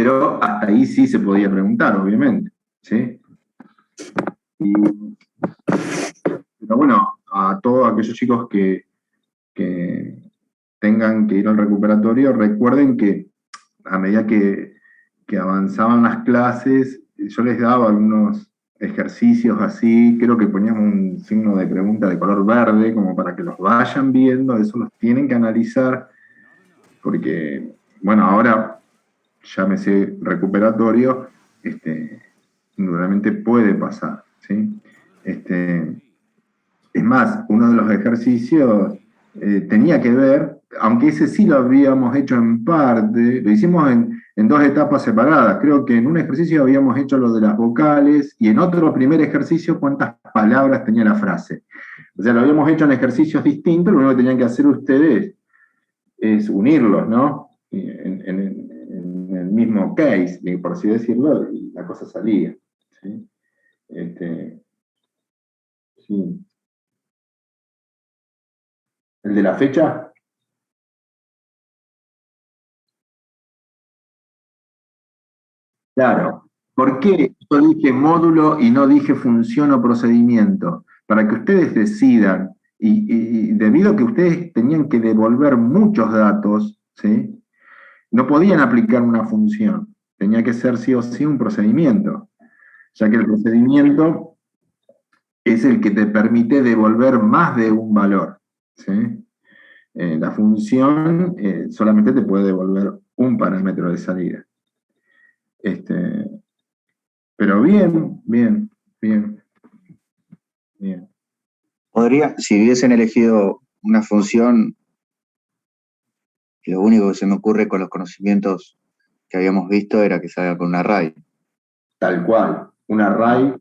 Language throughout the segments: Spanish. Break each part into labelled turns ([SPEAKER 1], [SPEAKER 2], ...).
[SPEAKER 1] Pero hasta ahí sí se podía preguntar, obviamente, ¿sí? Pero bueno, a todos aquellos chicos que tengan que ir al recuperatorio, recuerden que a medida que avanzaban las clases, yo les daba algunos ejercicios así, creo que poníamos un signo de pregunta de color verde, como para que los vayan viendo, eso los tienen que analizar, porque, bueno, ahora llámese recuperatorio, indudablemente puede pasar, ¿sí? Es más, uno de los ejercicios tenía que ver, aunque ese sí lo habíamos hecho en parte, lo hicimos en dos etapas separadas. Creo que en un ejercicio habíamos hecho lo de las vocales y en otro primer ejercicio cuántas palabras tenía la frase. O sea, lo habíamos hecho en ejercicios distintos, lo único que tenían que hacer ustedes es unirlos, ¿no? En el mismo case, por así decirlo, y la cosa salía. ¿Sí? Sí. ¿El de la fecha? Claro. ¿Por qué yo dije módulo y no dije función o procedimiento? Para que ustedes decidan, y debido a que ustedes tenían que devolver muchos datos, ¿sí? No podían aplicar una función, tenía que ser sí o sí un procedimiento, ya que el procedimiento es el que te permite devolver más de un valor, ¿sí? La función solamente te puede devolver un parámetro de salida. Pero bien, bien, bien, bien.
[SPEAKER 2] Podría, si hubiesen elegido una función, lo único que se me ocurre con los conocimientos que habíamos visto era que salga con un array.
[SPEAKER 1] Tal cual, un array.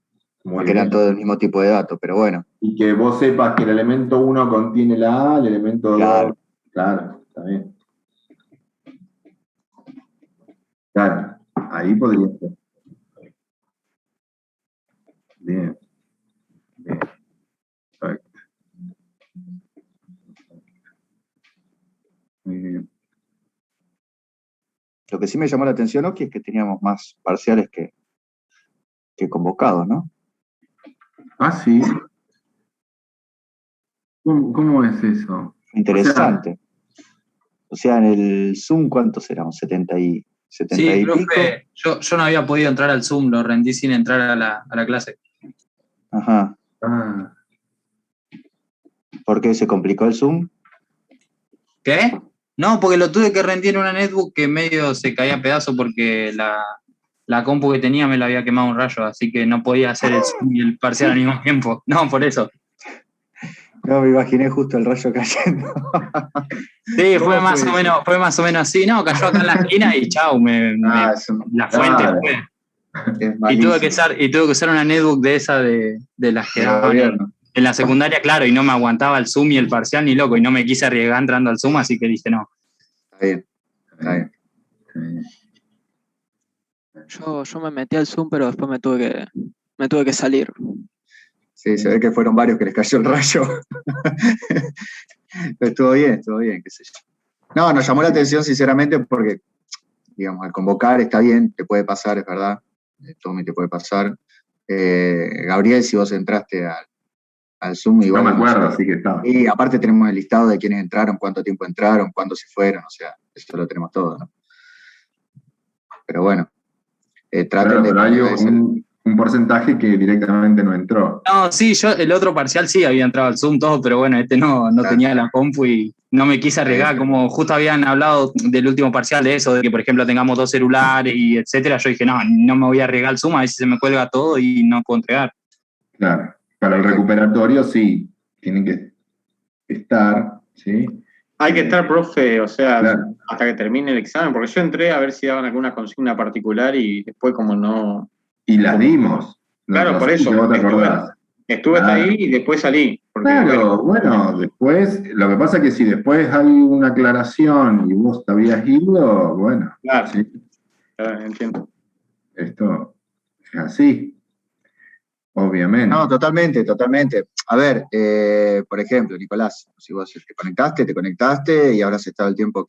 [SPEAKER 2] Porque eran todo el mismo tipo de datos, pero bueno.
[SPEAKER 1] Y que vos sepas que el elemento 1 contiene la A, el elemento 2.
[SPEAKER 2] Claro.
[SPEAKER 1] Claro, está bien. Claro, ahí podría ser. Bien, bien. Perfecto. Muy bien.
[SPEAKER 2] Lo que sí me llamó la atención, Oki, es que teníamos más parciales que convocados, ¿no?
[SPEAKER 1] Ah, sí. ¿Cómo es eso?
[SPEAKER 2] Interesante. O sea, en el Zoom, ¿cuántos éramos? 70 y
[SPEAKER 3] profe,
[SPEAKER 2] pico.
[SPEAKER 3] Yo no había podido entrar al Zoom, lo rendí sin entrar a la clase.
[SPEAKER 2] Ajá.
[SPEAKER 1] Ah.
[SPEAKER 2] ¿Por qué se complicó el Zoom?
[SPEAKER 3] ¿Qué? No, porque lo tuve que rendir en una netbook que medio se caía a pedazos porque la compu que tenía me la había quemado un rayo, así que no podía hacer el Zoom y el parcial al mismo tiempo. No, por eso.
[SPEAKER 2] No, me imaginé justo el rayo cayendo.
[SPEAKER 3] Sí, fue más o menos así. No, cayó acá en la esquina y chau, la fuente fue. Y tuve que usar una netbook de esa de las que daban en la secundaria, claro, y no me aguantaba el Zoom y el parcial ni loco, y no me quise arriesgar entrando al Zoom, así que dije no.
[SPEAKER 2] Está bien, está bien.
[SPEAKER 4] Yo me metí al Zoom, pero después me tuve que salir.
[SPEAKER 2] Sí, se ve que fueron varios que les cayó el rayo. Pero estuvo bien, qué sé yo. No, nos llamó la atención sinceramente porque, digamos, al convocar está bien, te puede pasar, es verdad, Tommy te puede pasar. Gabriel, si vos entraste al Zoom, igual.
[SPEAKER 1] No me acuerdo, así que estaba.
[SPEAKER 2] Y aparte tenemos el listado de quiénes entraron, cuánto tiempo entraron, cuándo se fueron, o sea, eso lo tenemos todo, ¿no? Pero bueno, traten de...
[SPEAKER 1] Pero hay un porcentaje que directamente no entró.
[SPEAKER 3] No, sí, yo el otro parcial sí había entrado al Zoom todo, pero bueno, no claro. Tenía la compu y no me quise arriesgar, como justo habían hablado del último parcial de eso, de que por ejemplo tengamos 2 celulares y etcétera, yo dije, no me voy a arriesgar al Zoom, a ver si se me cuelga todo y no puedo entregar.
[SPEAKER 1] Claro, para el recuperatorio sí, tienen que estar, ¿sí?
[SPEAKER 5] Hay que estar, profe, o sea, claro, hasta que termine el examen, porque yo entré a ver si daban alguna consigna particular y después como no...
[SPEAKER 1] Y las dimos.
[SPEAKER 5] Claro, por eso. Estuve hasta ahí y después salí. Porque,
[SPEAKER 1] claro, bueno, después, lo que pasa es que si después hay una aclaración y vos te habías ido, bueno.
[SPEAKER 5] Claro,
[SPEAKER 1] ¿sí?
[SPEAKER 5] Claro, entiendo.
[SPEAKER 1] Esto es así, obviamente.
[SPEAKER 2] No, totalmente. A ver, por ejemplo, Nicolás, si vos te conectaste y ahora has estado el tiempo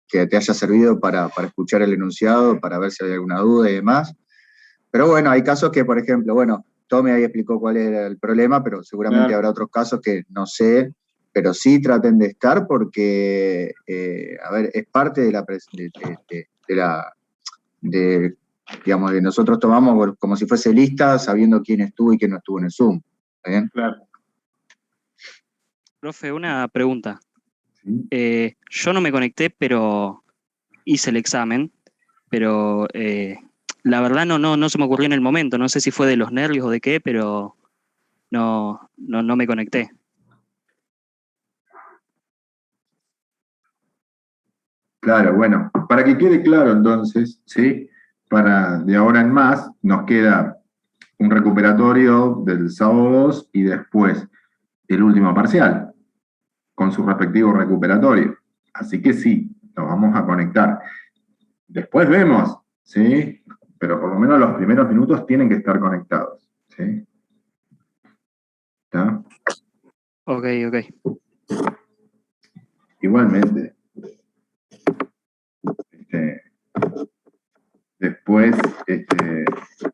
[SPEAKER 2] que te haya servido para escuchar el enunciado, para ver si hay alguna duda y demás. Pero bueno, hay casos que, por ejemplo, bueno, Tommy ahí explicó cuál era el problema, pero seguramente habrá otros casos que no sé, pero sí traten de estar porque, a ver, es parte de digamos, de nosotros tomamos como si fuese lista sabiendo quién estuvo y quién no estuvo en el Zoom. ¿Está bien?
[SPEAKER 5] Claro.
[SPEAKER 6] Profe, una pregunta.
[SPEAKER 1] ¿Sí?
[SPEAKER 6] Yo no me conecté, pero hice el examen, pero la verdad no se me ocurrió en el momento. No sé si fue de los nervios o de qué, pero no me conecté.
[SPEAKER 1] Claro, bueno, para que quede claro entonces, ¿sí? De ahora en más nos queda un recuperatorio del sábado 2 y después el último parcial, con su respectivo recuperatorio. Así que sí, nos vamos a conectar. Después vemos, ¿sí? Pero por lo menos los primeros minutos tienen que estar conectados, ¿sí? ¿Está?
[SPEAKER 6] Ok.
[SPEAKER 1] Igualmente. Después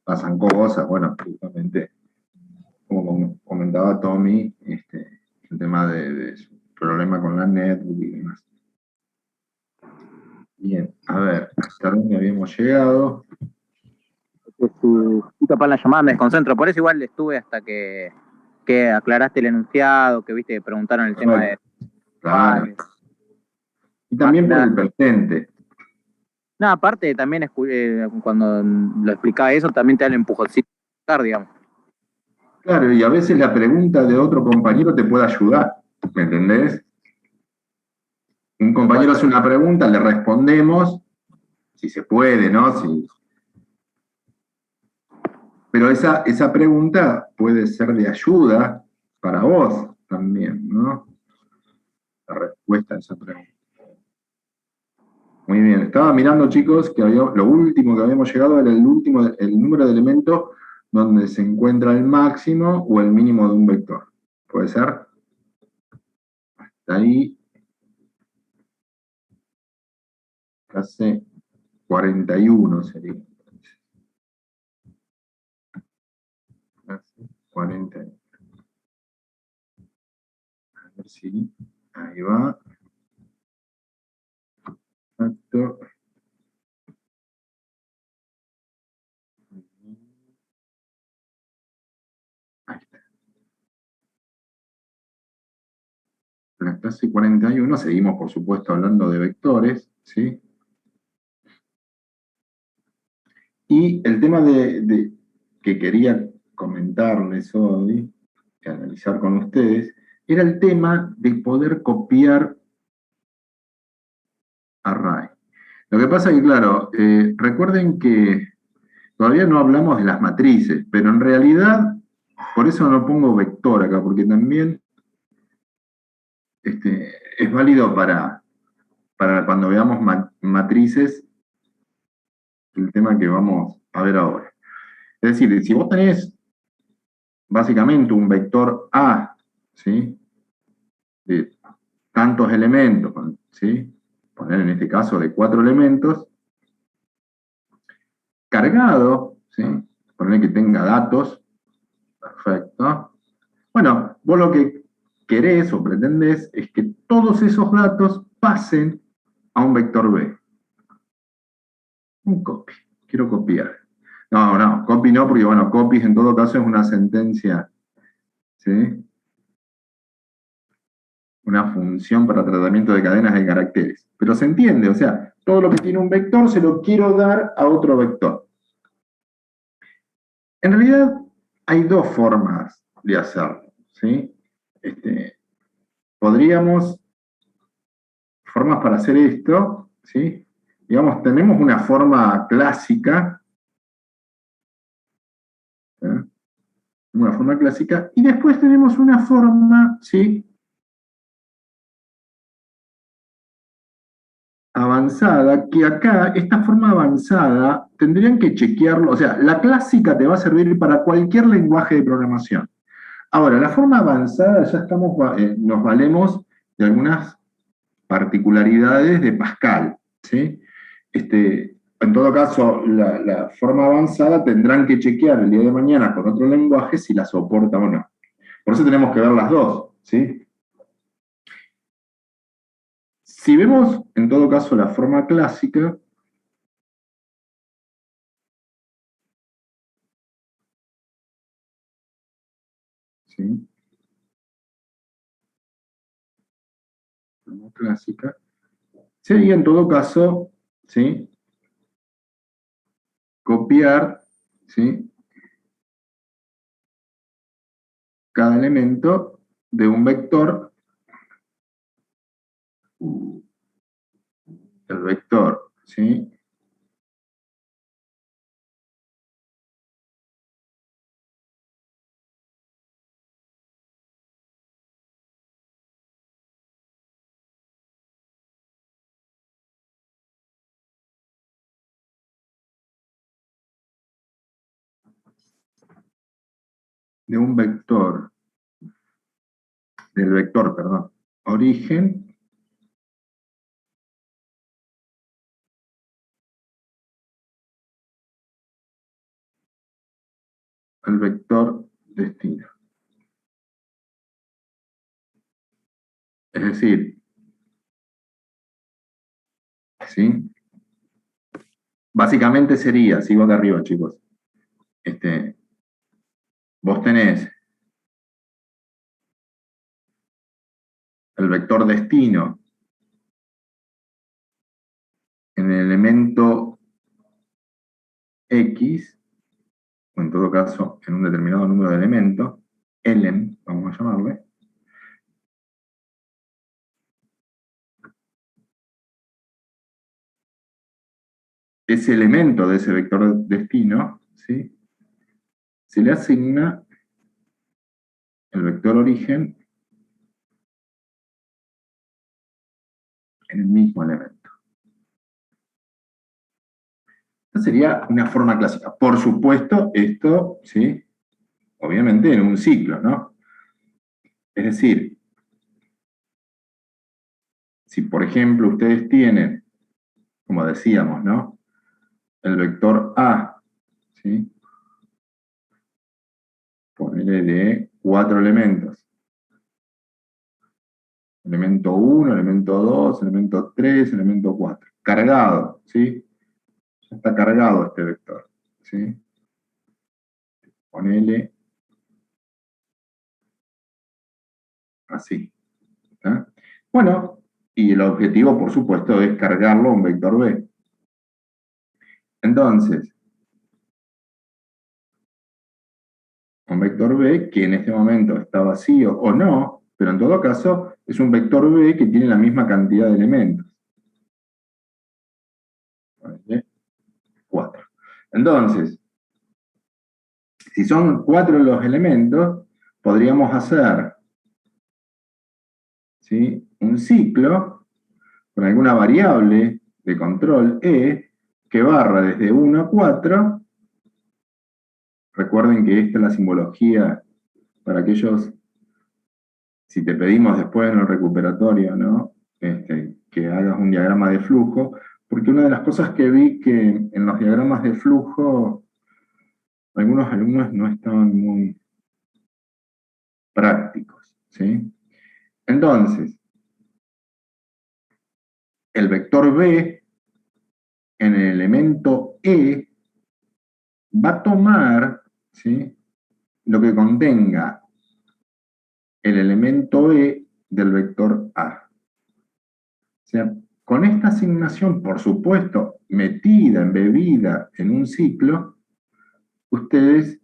[SPEAKER 1] pasan cosas, bueno, justamente, como comentaba Tommy, el tema de su problema con la netbook y demás. Bien, a ver, hasta dónde habíamos llegado.
[SPEAKER 7] Estoy capaz en la llamada, me desconcentro, por eso igual estuve hasta que aclaraste el enunciado, que viste que preguntaron el tema de...
[SPEAKER 1] Claro. Y también por el presente.
[SPEAKER 7] No, aparte también cuando lo explicaba eso, también te da el empujoncito, digamos.
[SPEAKER 1] Claro, y a veces la pregunta de otro compañero te puede ayudar, ¿me entendés? Un compañero hace una pregunta, le respondemos, si se puede, ¿no? Pero esa pregunta puede ser de ayuda para vos también, ¿no? La respuesta a esa pregunta. Muy bien, estaba mirando, chicos, que lo último que habíamos llegado era el número de elementos donde se encuentra el máximo o el mínimo de un vector. ¿Puede ser? Hasta ahí. Clase 41 sería. Clase 41. A ver si. Ahí va. Exacto. Ahí está. En la clase 41 seguimos, por supuesto, hablando de vectores, ¿sí? Y el tema que quería comentarles hoy, y analizar con ustedes, era el tema de poder copiar array. Lo que pasa es que, claro, recuerden que todavía no hablamos de las matrices, pero en realidad, por eso no pongo vector acá, porque también es válido para cuando veamos matrices, el tema que vamos a ver ahora. Es decir, si vos tenés básicamente un vector A, ¿sí? De tantos elementos, ¿sí? Poner en este caso de 4 elementos, cargado, ¿sí? Poner que tenga datos, perfecto. Bueno, vos lo que querés o pretendés es que todos esos datos pasen a un vector B. Un copy, quiero copiar. No, copy no, porque bueno, copies en todo caso es una sentencia, ¿sí? Una función para tratamiento de cadenas de caracteres. Pero se entiende, o sea, todo lo que tiene un vector se lo quiero dar a otro vector. En realidad hay dos formas de hacerlo, ¿sí? Formas para hacer esto, ¿sí? Digamos, tenemos una forma clásica, ¿eh? Una forma clásica, y después tenemos una forma, ¿sí? Avanzada, que acá, esta forma avanzada, tendrían que chequearlo, o sea, la clásica te va a servir para cualquier lenguaje de programación. Ahora, la forma avanzada ya nos valemos de algunas particularidades de Pascal, ¿sí? En todo caso, la forma avanzada tendrán que chequear el día de mañana con otro lenguaje si la soporta o no. Por eso tenemos que ver las dos, ¿sí? Si vemos, en todo caso, la forma clásica, ¿sí? Forma clásica, sería en todo caso, ¿sí? Copiar, ¿sí? Cada elemento de un vector, el vector, ¿sí? De un vector, del vector, perdón, origen, al vector destino. Es decir, ¿sí? Básicamente sería, sigo acá arriba, chicos, vos tenés el vector destino en el elemento X, o en todo caso en un determinado número de elementos, ln, vamos a llamarle, ese elemento de ese vector destino, ¿sí? Se le asigna el vector origen en el mismo elemento. Esta sería una forma clásica. Por supuesto, esto, ¿sí? Obviamente en un ciclo, ¿no? Es decir, si por ejemplo ustedes tienen, como decíamos, ¿no? El vector A, ¿sí? Ponele de 4 elementos. Elemento 1, elemento 2, elemento 3, elemento 4. Cargado, ¿sí? Ya está cargado este vector, ¿sí? Ponele así. ¿Está? Bueno, y el objetivo, por supuesto, es cargarlo a un vector B. Entonces, un vector B que en este momento está vacío o no, pero en todo caso es un vector B que tiene la misma cantidad de elementos. 4. Entonces, si son 4 los elementos, podríamos hacer, ¿sí? Un ciclo con alguna variable de control E que barra desde 1 a 4. Recuerden que esta es la simbología para aquellos, si te pedimos después en el recuperatorio, ¿no? Que hagas un diagrama de flujo, porque una de las cosas que vi que en los diagramas de flujo algunos alumnos no estaban muy prácticos, ¿sí? Entonces, el vector B en el elemento E va a tomar, ¿sí? Lo que contenga el elemento E del vector A. O sea, con esta asignación, por supuesto, metida, embebida en un ciclo, ustedes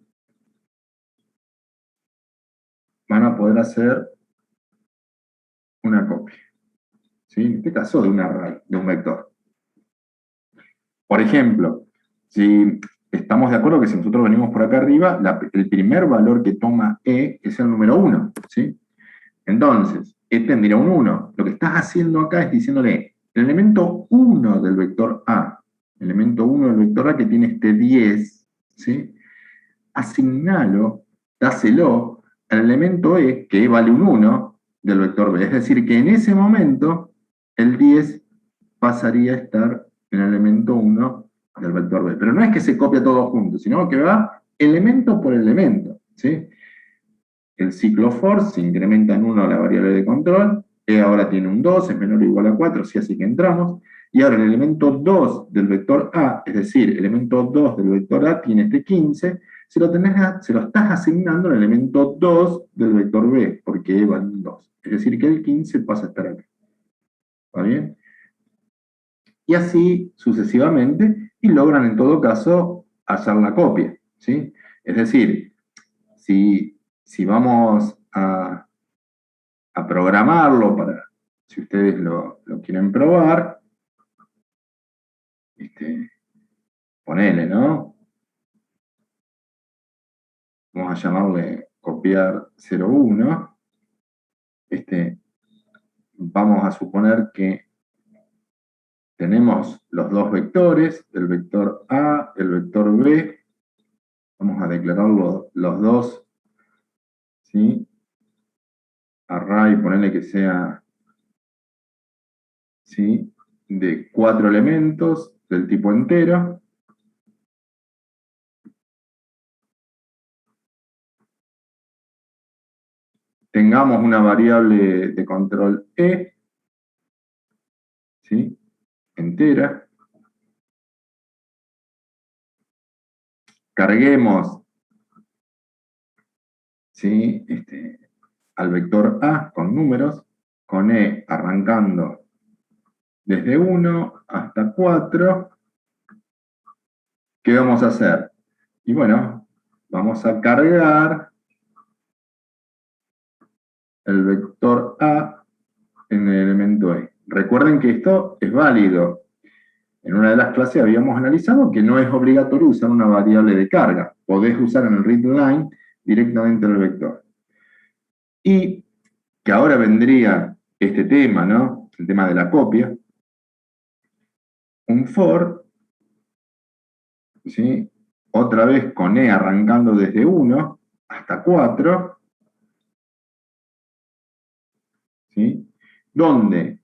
[SPEAKER 1] van a poder hacer una copia, ¿sí? En este caso de un array, de un vector. Por ejemplo, si estamos de acuerdo que si nosotros venimos por acá arriba, el primer valor que toma E es el número 1, ¿sí? Entonces, E tendría un 1. Lo que estás haciendo acá es diciéndole, el elemento 1 del vector A, el elemento 1 del vector A que tiene este 10, ¿sí? Asignalo, dáselo al elemento E, que vale un 1, del vector B. Es decir, que en ese momento el 10 pasaría a estar en el elemento 1 del vector B. Pero no es que se copia todo junto, sino que va elemento por elemento, ¿sí? El ciclo for se incrementa en 1 la variable de control, E ahora tiene un 2, es menor o igual a 4, si así que entramos, y ahora el elemento 2 del vector A, es decir, el elemento 2 del vector A tiene este 15, se lo estás asignando al elemento 2 del vector B, porque E vale un 2. Es decir, que el 15 pasa a estar acá. ¿Va bien? Y así sucesivamente, y logran en todo caso hacer la copia, ¿sí? Es decir, si vamos a programarlo para, si ustedes lo quieren probar, ponele, ¿no? Vamos a llamarle copiar 01. Vamos a suponer que tenemos los dos vectores, el vector A, el vector B. Vamos a declarar los dos, ¿sí? Array, ponerle que sea, ¿sí?, de 4 elementos del tipo entero. Tengamos una variable de control E, ¿sí?, entera. Carguemos, ¿sí?, al vector A con números, con E arrancando desde 1 hasta 4. ¿Qué vamos a hacer? Y bueno, vamos a cargar el vector A en el elemento E. Recuerden que esto es válido. En una de las clases habíamos analizado que no es obligatorio usar una variable de carga. Podés usar en el readline directamente el vector. Y que ahora vendría este tema, ¿no? El tema de la copia. Un for, ¿sí?, otra vez con E arrancando desde 1 hasta 4, ¿sí?, donde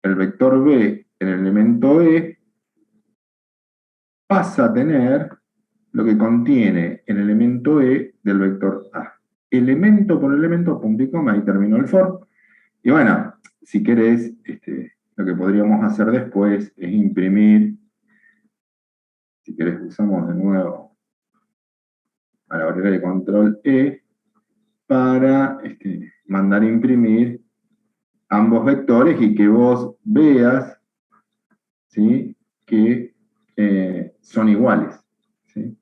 [SPEAKER 1] el vector B en el elemento E pasa a tener lo que contiene el elemento E del vector A. Elemento por elemento, punto y coma, ahí terminó el for. Y bueno, si querés, lo que podríamos hacer después es imprimir, si querés usamos de nuevo a la variable de control E, para mandar a imprimir ambos vectores y que vos veas, ¿sí?, que son iguales, ¿sí?,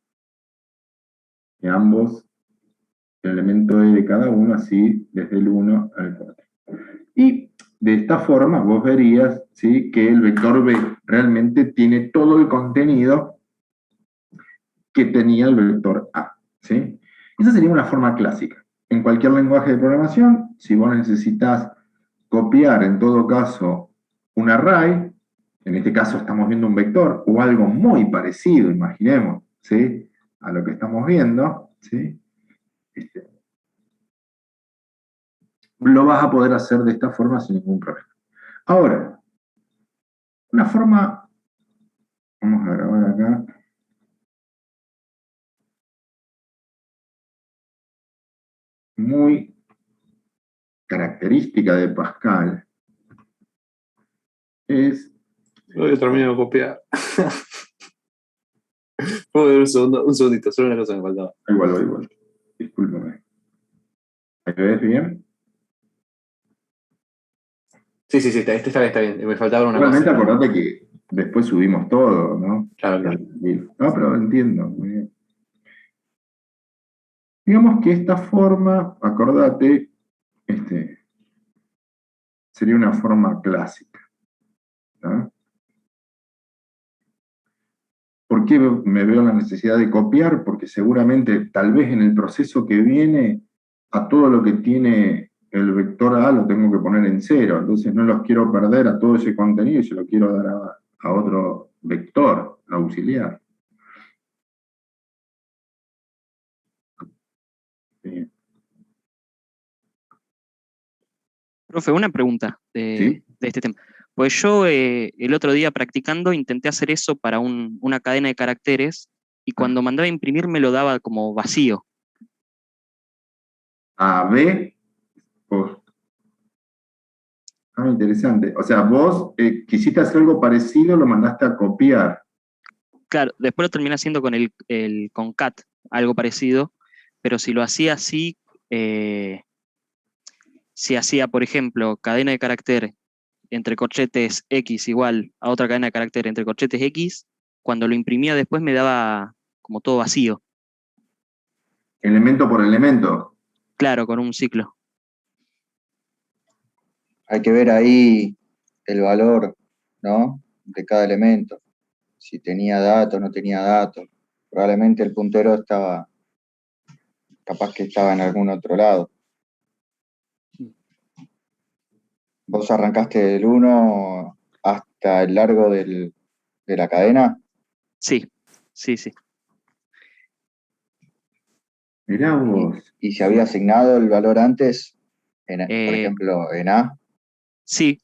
[SPEAKER 1] que ambos, el elemento E de cada uno, así desde el 1 al 4. Y de esta forma vos verías, ¿sí?, que el vector B realmente tiene todo el contenido que tenía el vector A, ¿sí? Esa sería una forma clásica. En cualquier lenguaje de programación, si vos necesitas copiar, en todo caso, un array, en este caso estamos viendo un vector, o algo muy parecido, imaginemos, ¿sí?, a lo que estamos viendo, ¿sí?, lo vas a poder hacer de esta forma sin ningún problema. Ahora, una forma, vamos a grabar acá, muy característica de Pascal, es...
[SPEAKER 8] Yo termino de copiar. Puedo ver un segundito, solo una cosa me faltaba.
[SPEAKER 1] Igual. Discúlpame. ¿Me ves bien?
[SPEAKER 8] Sí, está bien. Me faltaba una
[SPEAKER 1] Igualmente
[SPEAKER 8] cosa.
[SPEAKER 1] acordate que después subimos todo, ¿no?
[SPEAKER 8] Claro.
[SPEAKER 1] No, pero entiendo. Muy bien. Digamos que esta forma, acordate, sería una forma clásica, ¿no? ¿Por qué me veo la necesidad de copiar? Porque seguramente, tal vez en el proceso que viene, a todo lo que tiene el vector A lo tengo que poner en 0, entonces no los quiero perder a todo ese contenido y se lo quiero dar a otro vector auxiliar. Bien.
[SPEAKER 6] Profe, una pregunta
[SPEAKER 1] ¿Sí?
[SPEAKER 6] de este tema. Pues yo el otro día practicando intenté hacer eso para una cadena de caracteres y cuando mandaba a imprimir me lo daba como vacío.
[SPEAKER 1] A, B, vos. Ah, interesante. O sea, vos quisiste hacer algo parecido, lo mandaste a copiar.
[SPEAKER 6] Claro, después lo terminé haciendo con el concat, algo parecido, pero si lo hacía así, si hacía, por ejemplo, cadena de carácter entre corchetes X igual a otra cadena de carácter entre corchetes X, cuando lo imprimía después me daba como todo vacío.
[SPEAKER 1] Elemento por elemento.
[SPEAKER 6] Claro, con un ciclo.
[SPEAKER 2] Hay que ver ahí el valor, ¿no? De cada elemento. Si tenía datos, no tenía datos. Probablemente el puntero estaba, capaz que estaba en algún otro lado. ¿Vos arrancaste del 1 hasta el largo de la cadena?
[SPEAKER 6] Sí, sí, sí.
[SPEAKER 1] Mirá vos.
[SPEAKER 2] ¿Y se había asignado el valor antes, por ejemplo, en A?
[SPEAKER 6] Sí,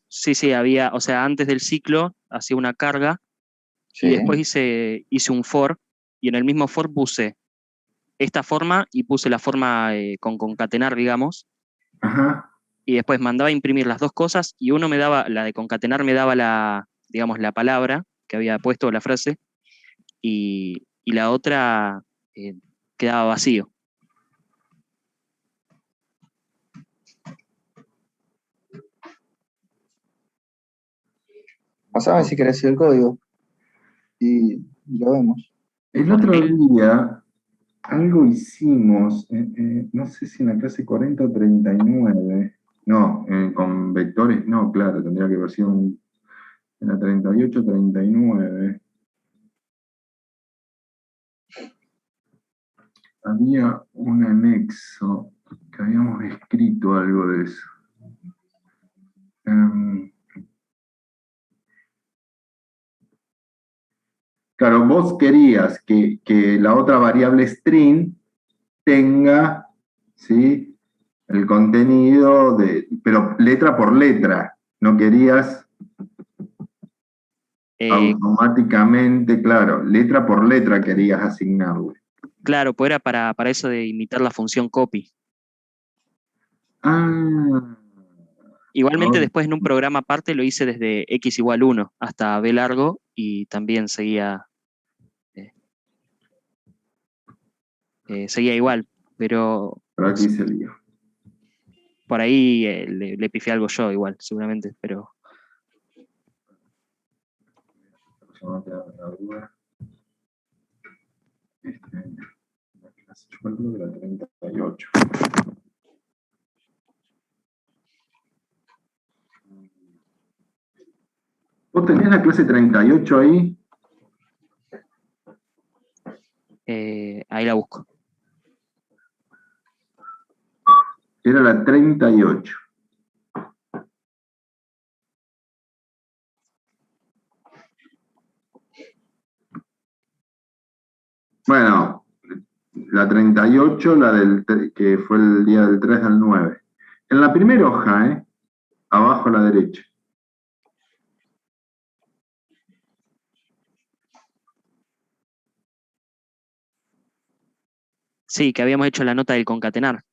[SPEAKER 6] había, o sea, antes del ciclo hacía una carga
[SPEAKER 2] Sí.
[SPEAKER 6] y después hice un for y en el mismo for puse esta forma y puse la forma con concatenar, digamos.
[SPEAKER 1] Ajá.
[SPEAKER 6] Y después mandaba a imprimir las dos cosas y uno me daba, la de concatenar me daba la, digamos, la palabra que había puesto, la frase, y la otra quedaba vacío.
[SPEAKER 2] Pasame si querés el código y lo vemos.
[SPEAKER 1] El otro día algo hicimos, no sé si en la clase 40 o 39. No, con vectores no, claro, tendría que haber sido en la 38, 39. Había un anexo que habíamos escrito algo de eso. Claro, vos querías que la otra variable string tenga, ¿sí?, el contenido pero letra por letra. No querías automáticamente, claro, letra por letra querías asignarle.
[SPEAKER 6] Claro, pues era para eso de imitar la función copy.
[SPEAKER 1] Ah.
[SPEAKER 6] Igualmente después en un programa aparte lo hice desde x igual 1 hasta b largo y también seguía igual, pero
[SPEAKER 1] Por aquí se lío.
[SPEAKER 6] Por ahí le pifié algo yo igual, seguramente, pero...
[SPEAKER 1] La clase, yo calculo que la 38. ¿Vos tenés la clase 38 ahí?
[SPEAKER 6] Ahí la busco.
[SPEAKER 1] Era la 38. Bueno, la 38, que fue el día del 3 al 9. En la primera hoja, abajo a la derecha.
[SPEAKER 6] Sí, que habíamos hecho la nota del concatenar.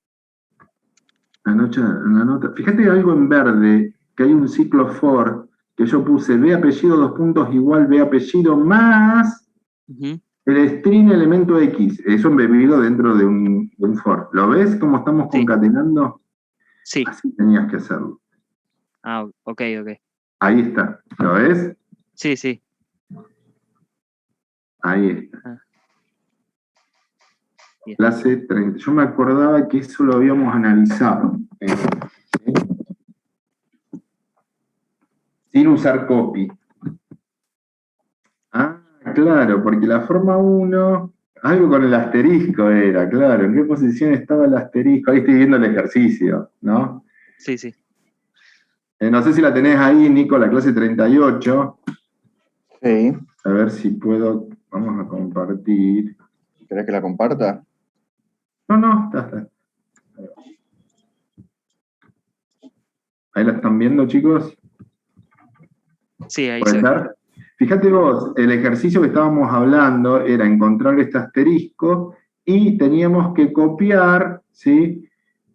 [SPEAKER 1] La nota. Fíjate algo en verde, que hay un ciclo for, que yo puse B apellido, dos puntos, igual B apellido, más el string elemento X. Eso embebido dentro de un for. ¿Lo ves cómo estamos concatenando?
[SPEAKER 6] Sí.
[SPEAKER 1] Así tenías que hacerlo.
[SPEAKER 6] Ah, ok.
[SPEAKER 1] Ahí está. ¿Lo ves?
[SPEAKER 6] Sí, sí.
[SPEAKER 1] Ahí está. Clase 30. Yo me acordaba que eso lo habíamos analizado. ¿Sí? Sin usar copy. Ah, claro, porque la forma 1, algo con el asterisco era, claro. ¿En qué posición estaba el asterisco? Ahí estoy viendo el ejercicio, ¿no?
[SPEAKER 6] Sí, sí.
[SPEAKER 1] No sé si la tenés ahí, Nico, la clase 38.
[SPEAKER 2] Sí.
[SPEAKER 1] A ver si puedo. Vamos a compartir.
[SPEAKER 2] ¿Querés que la comparta?
[SPEAKER 1] No, está. ¿Ahí la están viendo, chicos?
[SPEAKER 6] Sí, ahí
[SPEAKER 1] ¿Puede
[SPEAKER 6] se ve.
[SPEAKER 1] ser? Fíjate vos, el ejercicio que estábamos hablando era encontrar este asterisco y teníamos que copiar, ¿sí?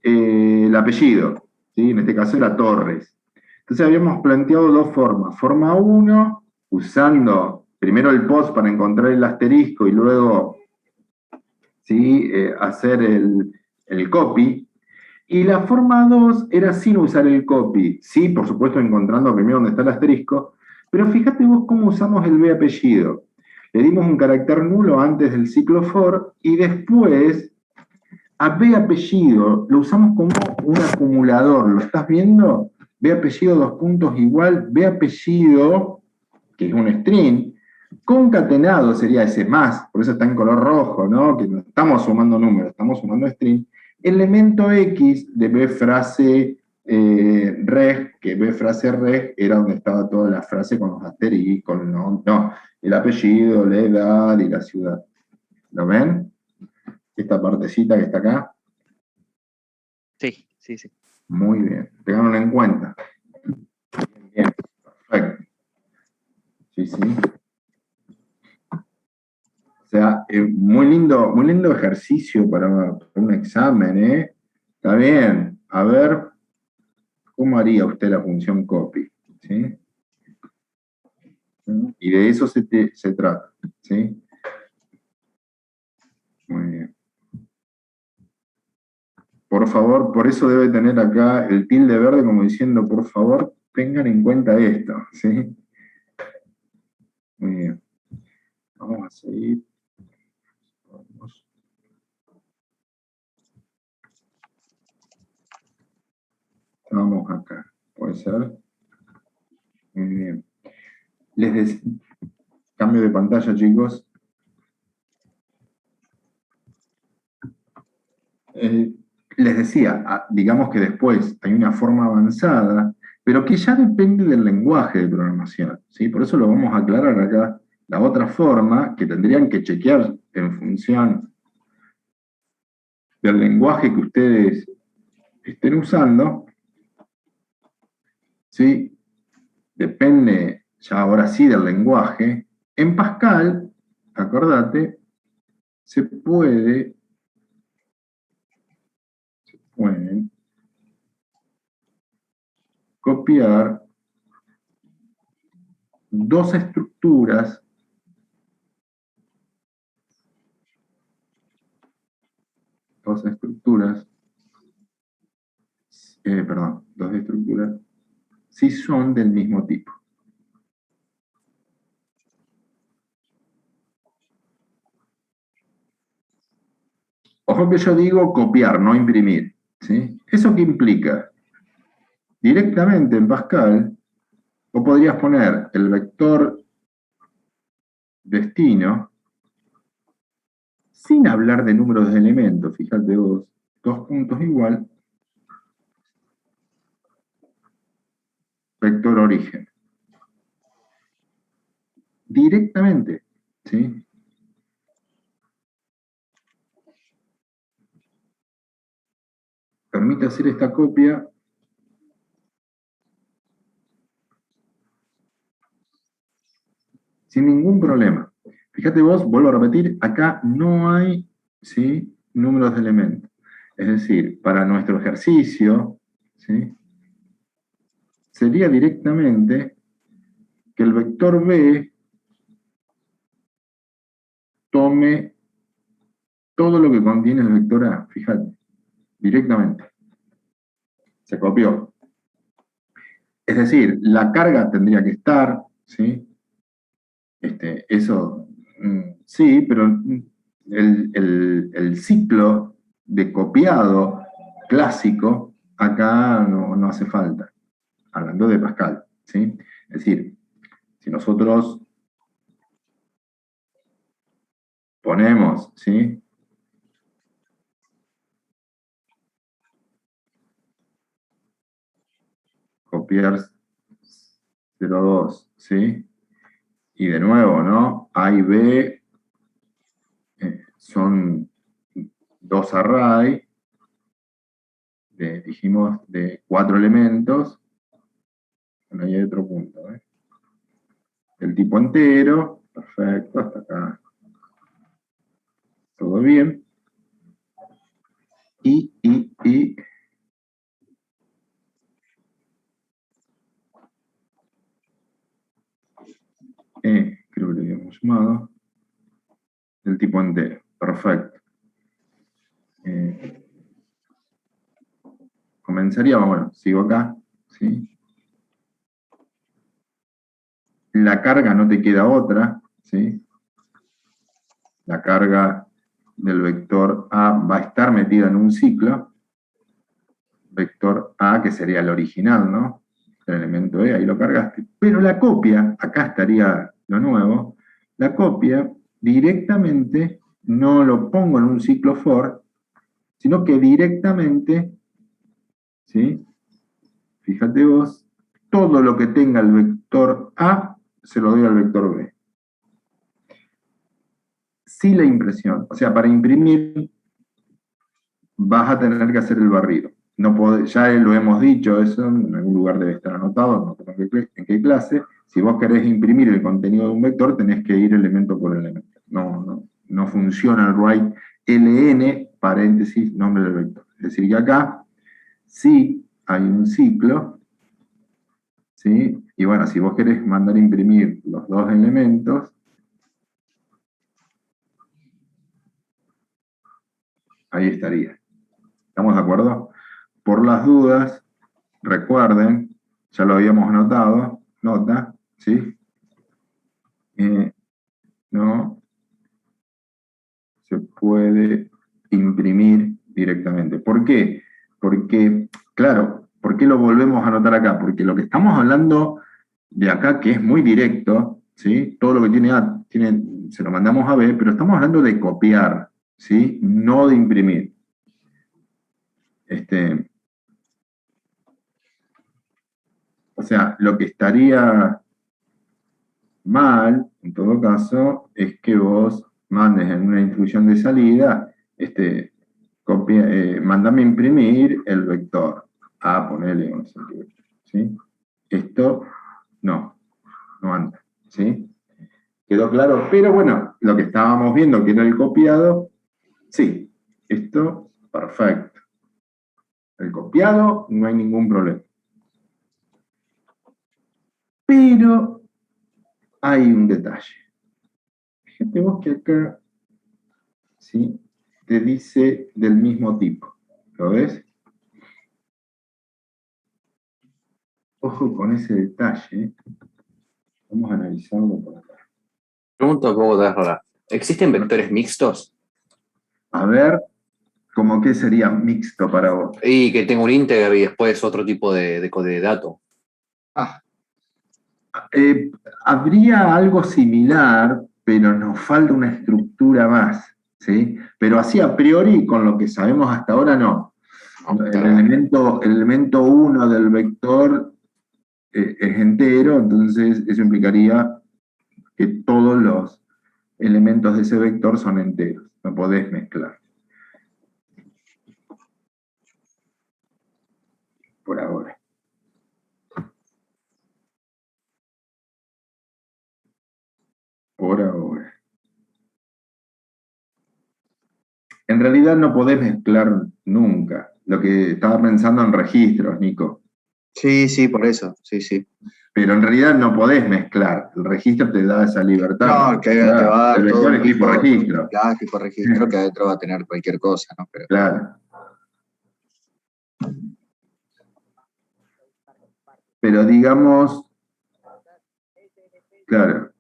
[SPEAKER 1] El apellido, ¿sí? En este caso era Torres. Entonces habíamos planteado dos formas. Forma 1, usando primero el post para encontrar el asterisco y luego, ¿sí? Hacer el copy. Y la forma 2 era sin usar el copy. Sí, por supuesto, encontrando primero dónde está el asterisco. Pero fíjate vos cómo usamos el B apellido. Le dimos un carácter nulo antes del ciclo for y después a B apellido lo usamos como un acumulador. ¿Lo estás viendo? B apellido, dos puntos igual, B apellido, que es un string, concatenado sería ese más, por eso está en color rojo, ¿no? Que no estamos sumando números, estamos sumando string. Elemento X de B frase reg, que B frase reg era donde estaba toda la frase con los asteriscos, no, el apellido, la edad y la ciudad. ¿Lo ven? Esta partecita que está acá.
[SPEAKER 6] Sí, sí, sí.
[SPEAKER 1] Muy bien, tenganlo en cuenta. Bien, perfecto. Sí, sí. O sea, muy lindo ejercicio para un examen, ¿eh? Está bien. A ver, ¿cómo haría usted la función copy? ¿Sí? Y de eso se trata, ¿sí? Muy bien. Por favor, por eso debe tener acá el tilde verde como diciendo, por favor, tengan en cuenta esto, ¿sí? Muy bien. Vamos a seguir. Vamos acá. ¿Puede ser? Muy bien. Cambio de pantalla, chicos. Les decía, digamos que después hay una forma avanzada, pero que ya depende del lenguaje de programación, ¿sí? Por eso lo vamos a aclarar acá. La otra forma que tendrían que chequear en función del lenguaje que ustedes estén usando, ¿sí? Depende ya ahora sí del lenguaje. En Pascal, acordate, se pueden copiar dos estructuras dos estructuras si son del mismo tipo. Ojo que yo digo copiar, no imprimir, ¿sí? ¿Eso qué implica? Directamente en Pascal, vos podrías poner el vector destino sin hablar de números de elementos, fíjate vos, dos puntos igual, vector origen. Directamente, ¿sí? Permite hacer esta copia sin ningún problema. Fíjate vos, vuelvo a repetir, acá no hay, ¿sí?, números de elementos. Es decir, para nuestro ejercicio, ¿sí?, sería directamente que el vector B tome todo lo que contiene el vector A, fíjate, directamente. Se copió. Es decir, la carga tendría que estar, ¿sí? Eso sí, pero el ciclo de copiado clásico acá no hace falta, hablando de Pascal, ¿sí? Es decir, si nosotros ponemos, ¿sí?, copiar 0,2, ¿sí? Y de nuevo, ¿no? A y B son dos array, dijimos, de 4 elementos, Bueno, ahí hay otro punto, ¿eh? El tipo entero, perfecto, hasta acá. Todo bien. Creo que lo habíamos sumado. El tipo entero, perfecto. Comenzaríamos, bueno, sigo acá, ¿sí? La carga no te queda otra, ¿sí? La carga del vector A va a estar metida en un ciclo. Vector A, que sería el original, ¿no? El elemento E, ahí lo cargaste. Pero la copia, acá estaría lo nuevo, la copia directamente no lo pongo en un ciclo for, sino que directamente, ¿sí? Fíjate vos, todo lo que tenga el vector A se lo doy al vector B. Sí, la impresión, o sea, para imprimir vas a tener que hacer el barrido. No podés, ya lo hemos dicho, eso en algún lugar debe estar anotado, no sé en qué clase. Si vos querés imprimir el contenido de un vector, tenés que ir elemento por elemento. No funciona el write ln, paréntesis, nombre del vector. Es decir, que acá sí hay un ciclo, ¿sí? Y bueno, si vos querés mandar a imprimir los dos elementos, ahí estaría. ¿Estamos de acuerdo? Por las dudas, recuerden, ya lo habíamos anotado, nota, ¿sí? No se puede imprimir directamente. ¿Por qué? Porque, claro, ¿por qué lo volvemos a anotar acá? Porque lo que estamos hablando de acá, que es muy directo, ¿sí? Todo lo que tiene A, se lo mandamos a B, pero estamos hablando de copiar, ¿sí? No de imprimir. O sea, lo que estaría mal, en todo caso, es que vos mandes en una instrucción de salida, mandame imprimir el vector. Ponele un sentido, ¿sí? Esto no anda, ¿sí? ¿Quedó claro? Pero bueno, lo que estábamos viendo, que era el copiado, sí, esto, perfecto. El copiado, no hay ningún problema. Pero hay un detalle. Fíjate vos que acá, ¿sí? Te dice del mismo tipo. ¿Lo ves? Ojo con ese detalle. Vamos a analizarlo por acá.
[SPEAKER 8] Pregunta un poco de rara. ¿Existen vectores mixtos?
[SPEAKER 1] A ver, ¿cómo qué sería mixto para vos?
[SPEAKER 8] Y que tenga un integer y después otro tipo de dato.
[SPEAKER 1] Habría algo similar, pero nos falta una estructura más, ¿sí? Pero así a priori, con lo que sabemos hasta ahora, no. El elemento 1 del vector es entero, entonces eso implicaría que todos los elementos de ese vector son enteros, no podés mezclar. Por ahora. Por ahora. En realidad no podés mezclar nunca. Lo que estaba pensando en registros, Nico.
[SPEAKER 2] Sí, por eso, sí.
[SPEAKER 1] Pero en realidad no podés mezclar. El registro te da esa libertad.
[SPEAKER 2] No, que te va a dar
[SPEAKER 1] el
[SPEAKER 2] todo
[SPEAKER 1] vector
[SPEAKER 2] un
[SPEAKER 1] es tipo registro.
[SPEAKER 2] Claro, tipo registro, que adentro va a tener cualquier cosa, ¿no? Pero...
[SPEAKER 1] Claro. Pero digamos, claro.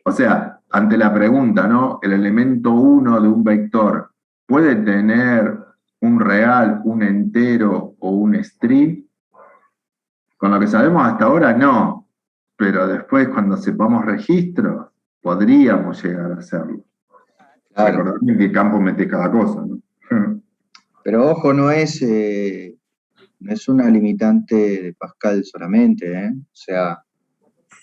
[SPEAKER 1] O sea, ante la pregunta, ¿no? El elemento 1 de un vector puede tener un real, un entero o un string. Con lo que sabemos hasta ahora, no. Pero después, cuando sepamos registros, podríamos llegar a hacerlo. Claro. Recordad en qué campo mete cada cosa, ¿no?
[SPEAKER 2] Pero ojo, no es una limitante de Pascal solamente, ¿eh? O sea...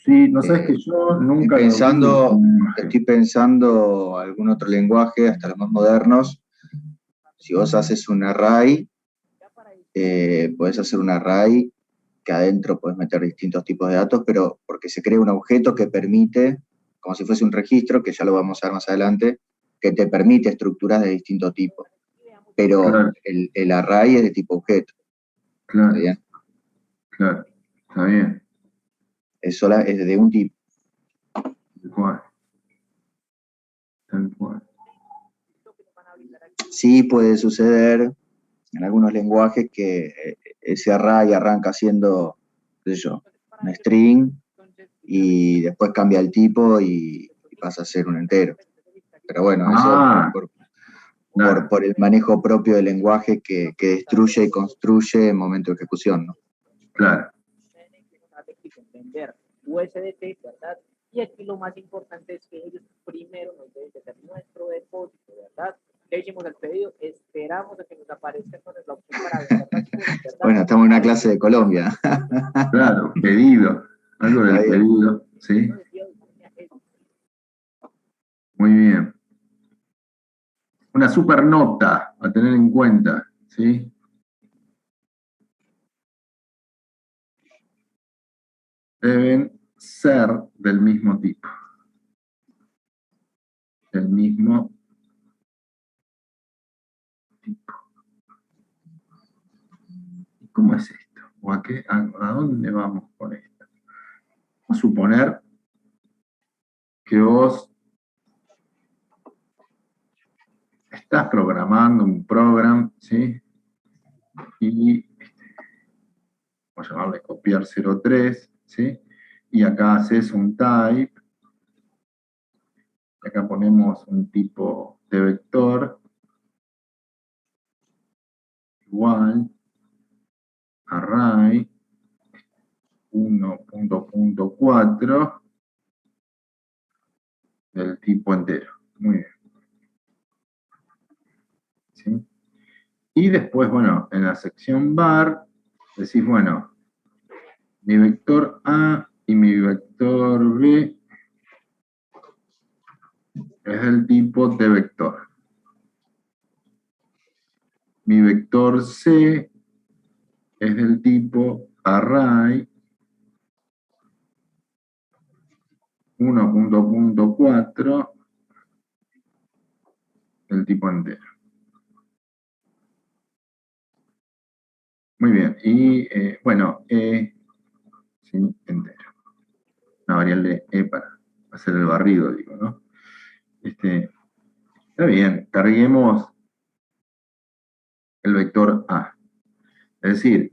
[SPEAKER 1] Sí, no sabes que yo nunca...
[SPEAKER 2] Estoy pensando algún otro lenguaje, hasta los más modernos. Si vos haces un array, podés hacer un array que adentro podés meter distintos tipos de datos, pero porque se crea un objeto que permite, como si fuese un registro, que ya lo vamos a ver más adelante, que te permite estructuras de distinto tipo. Pero
[SPEAKER 1] claro,
[SPEAKER 2] el array es de tipo objeto.
[SPEAKER 1] claro,
[SPEAKER 2] ¿Está bien?
[SPEAKER 1] claro, está bien.
[SPEAKER 2] Es de un tipo.
[SPEAKER 1] Tal cual. Tal cual.
[SPEAKER 2] Sí puede suceder en algunos lenguajes que ese array arranca siendo, qué sé yo, un string y después cambia el tipo y pasa a ser un entero. Pero bueno, eso por el manejo propio del lenguaje que destruye y construye en momento de ejecución, ¿no?
[SPEAKER 1] Claro.
[SPEAKER 9] USDT, ¿verdad? Y aquí lo más importante es que ellos primero nos deben de hacer nuestro depósito, ¿verdad? Le hicimos el pedido, esperamos a que nos aparezca entonces la opción para ¿verdad?
[SPEAKER 2] Bueno, estamos en una clase de Colombia.
[SPEAKER 1] Claro, pedido. Algo del pedido, ¿sí? Muy bien. Una super nota a tener en cuenta, ¿sí? Deben ser del mismo tipo. Del mismo tipo. ¿Cómo es esto? ¿O a dónde vamos con esto? Vamos a suponer que vos estás programando un programa, ¿sí? Y vamos a llamarle copiar 03, ¿sí? Y acá haces un type, acá ponemos un tipo de vector igual array 1.4 del tipo entero. Muy bien. ¿Sí? Y después, bueno, en la sección var, decís, bueno, mi vector A y mi vector B es del tipo de vector. Mi vector C es del tipo array 1.4 del tipo entero. Muy bien, y bueno, sí, entero. Una variable E para hacer el barrido, digo, ¿no? Está bien, carguemos el vector A. Es decir,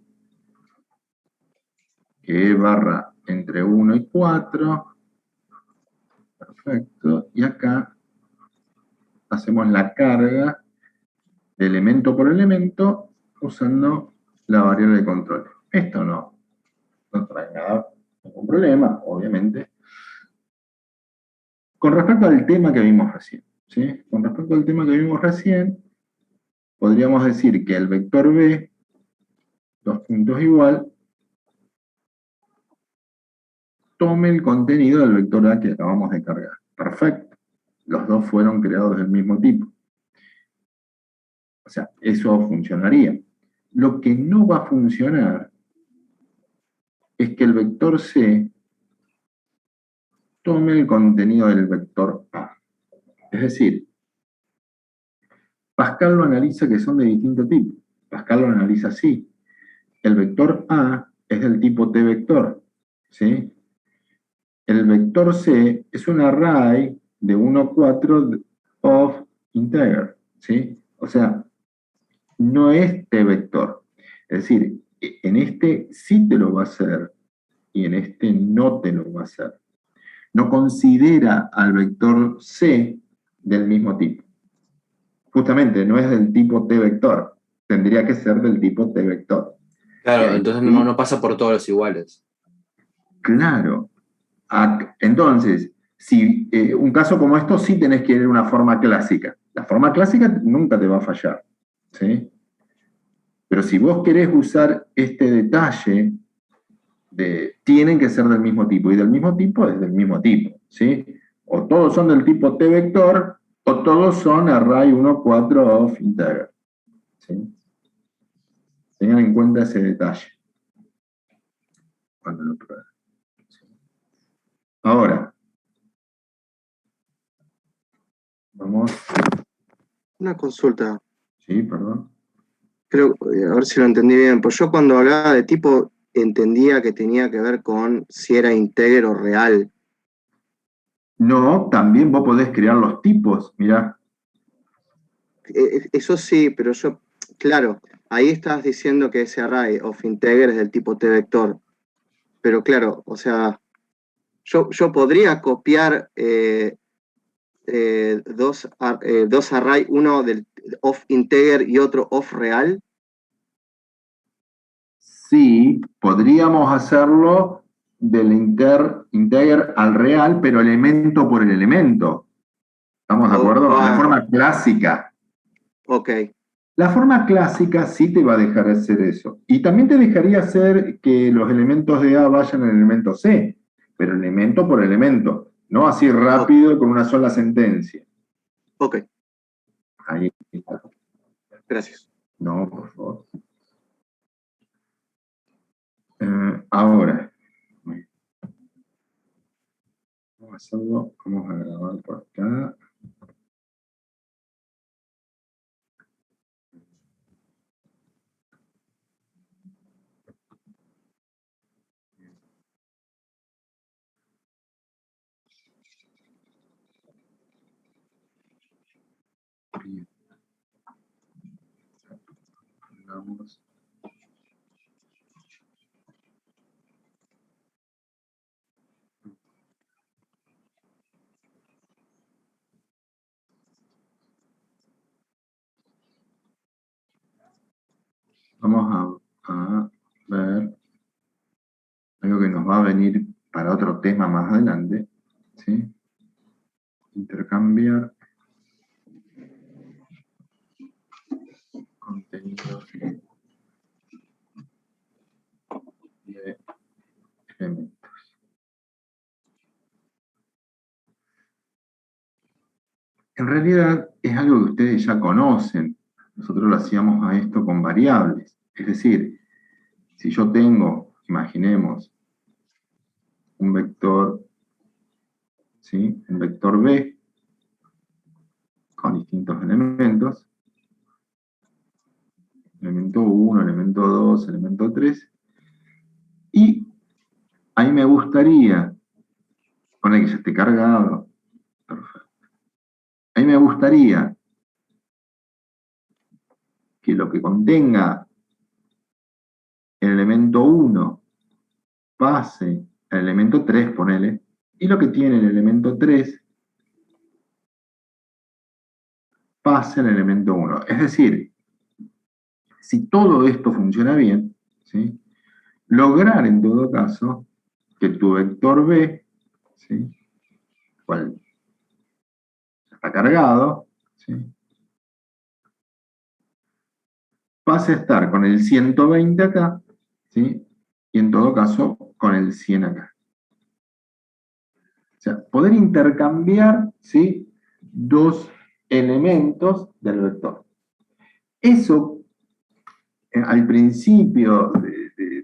[SPEAKER 1] que E barra entre 1 y 4. Perfecto. Y acá hacemos la carga de elemento por elemento usando la variable de control. Esto no trae ningún problema, obviamente. Con respecto al tema que vimos recién, ¿sí? Con respecto al tema que vimos recién, podríamos decir que el vector B, dos puntos igual, tome el contenido del vector A que acabamos de cargar. Perfecto. Los dos fueron creados del mismo tipo. O sea, eso funcionaría. Lo que no va a funcionar es que el vector C tome el contenido del vector A. Es decir, Pascal lo analiza que son de distinto tipo. Pascal lo analiza así. El vector A es del tipo T vector, ¿sí? El vector C es un array de 1, 4 of integer, ¿sí? O sea, no es T vector. Es decir, en este sí te lo va a hacer y en este no te lo va a hacer. No considera al vector C del mismo tipo. Justamente, no es del tipo T vector. Tendría que ser del tipo T vector.
[SPEAKER 8] Claro, entonces no pasa por todos los iguales.
[SPEAKER 1] Claro. Entonces, si un caso como esto sí tenés que ir a una forma clásica. La forma clásica nunca te va a fallar, ¿sí? Pero si vos querés usar este detalle tienen que ser del mismo tipo, y del mismo tipo es del mismo tipo, ¿sí? O todos son del tipo T vector, o todos son array 1, 4 of integer, ¿sí? Tengan en cuenta ese detalle cuando lo prueben. Ahora, vamos.
[SPEAKER 10] Una consulta.
[SPEAKER 1] Sí, perdón.
[SPEAKER 10] Creo, a ver si lo entendí bien. Pues yo cuando hablaba de tipo entendía que tenía que ver con si era íntegro o real.
[SPEAKER 1] No, también vos podés crear los tipos, mirá.
[SPEAKER 10] Eso sí, pero yo, claro, ahí estás diciendo que ese array of integer es del tipo t-vector. Pero claro, o sea, yo podría copiar dos array, uno del of integer y otro of real.
[SPEAKER 1] Sí, podríamos hacerlo del integer al real, pero elemento por el elemento. ¿Estamos de acuerdo? La forma clásica.
[SPEAKER 10] Ok.
[SPEAKER 1] La forma clásica sí te va a dejar hacer eso. Y también te dejaría hacer que los elementos de A vayan al elemento C, pero elemento por elemento, no así rápido con una sola sentencia.
[SPEAKER 10] Ok.
[SPEAKER 1] Ahí está.
[SPEAKER 10] Gracias.
[SPEAKER 1] No, por favor. Ahora, vamos a hacerlo, vamos a grabar por acá. Bien. Vamos. Vamos a ver algo que nos va a venir para otro tema más adelante, ¿sí? Intercambiar contenido de elementos. En realidad es algo que ustedes ya conocen. Nosotros lo hacíamos a esto con variables. Es decir, si yo tengo, imaginemos, un vector, ¿sí? Un vector B con distintos elementos, elemento 1, elemento 2, elemento 3, y ahí me gustaría, poner que ya esté cargado, perfecto. Ahí me gustaría que lo que contenga el elemento 1 pase al elemento 3, ponele, y lo que tiene el elemento 3 pase al elemento 1. Es decir, si todo esto funciona bien, ¿sí? Lograr en todo caso que tu vector B, ¿sí? Cual está cargado, ¿sí? Pase a estar con el 120 acá, ¿sí? Y en todo caso con el 100 acá. O sea, poder intercambiar, ¿sí? Dos elementos del vector. Eso, al principio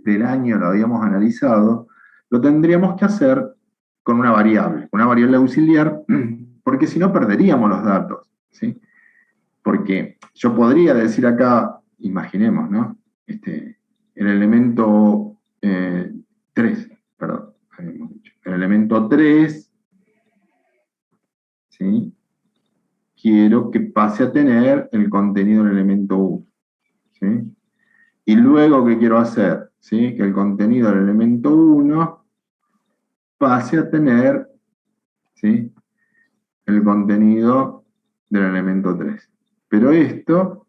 [SPEAKER 1] del año lo habíamos analizado, lo tendríamos que hacer con una variable auxiliar, porque si no perderíamos los datos, ¿sí? Porque yo podría decir acá, imaginemos, ¿no? El elemento 3, perdón, habíamos dicho. El elemento 3, ¿sí? Quiero que pase a tener el contenido del elemento 1, ¿sí? Y luego, ¿qué quiero hacer? ¿Sí? Que el contenido del elemento 1 pase a tener, ¿sí? El contenido del elemento 3. Pero esto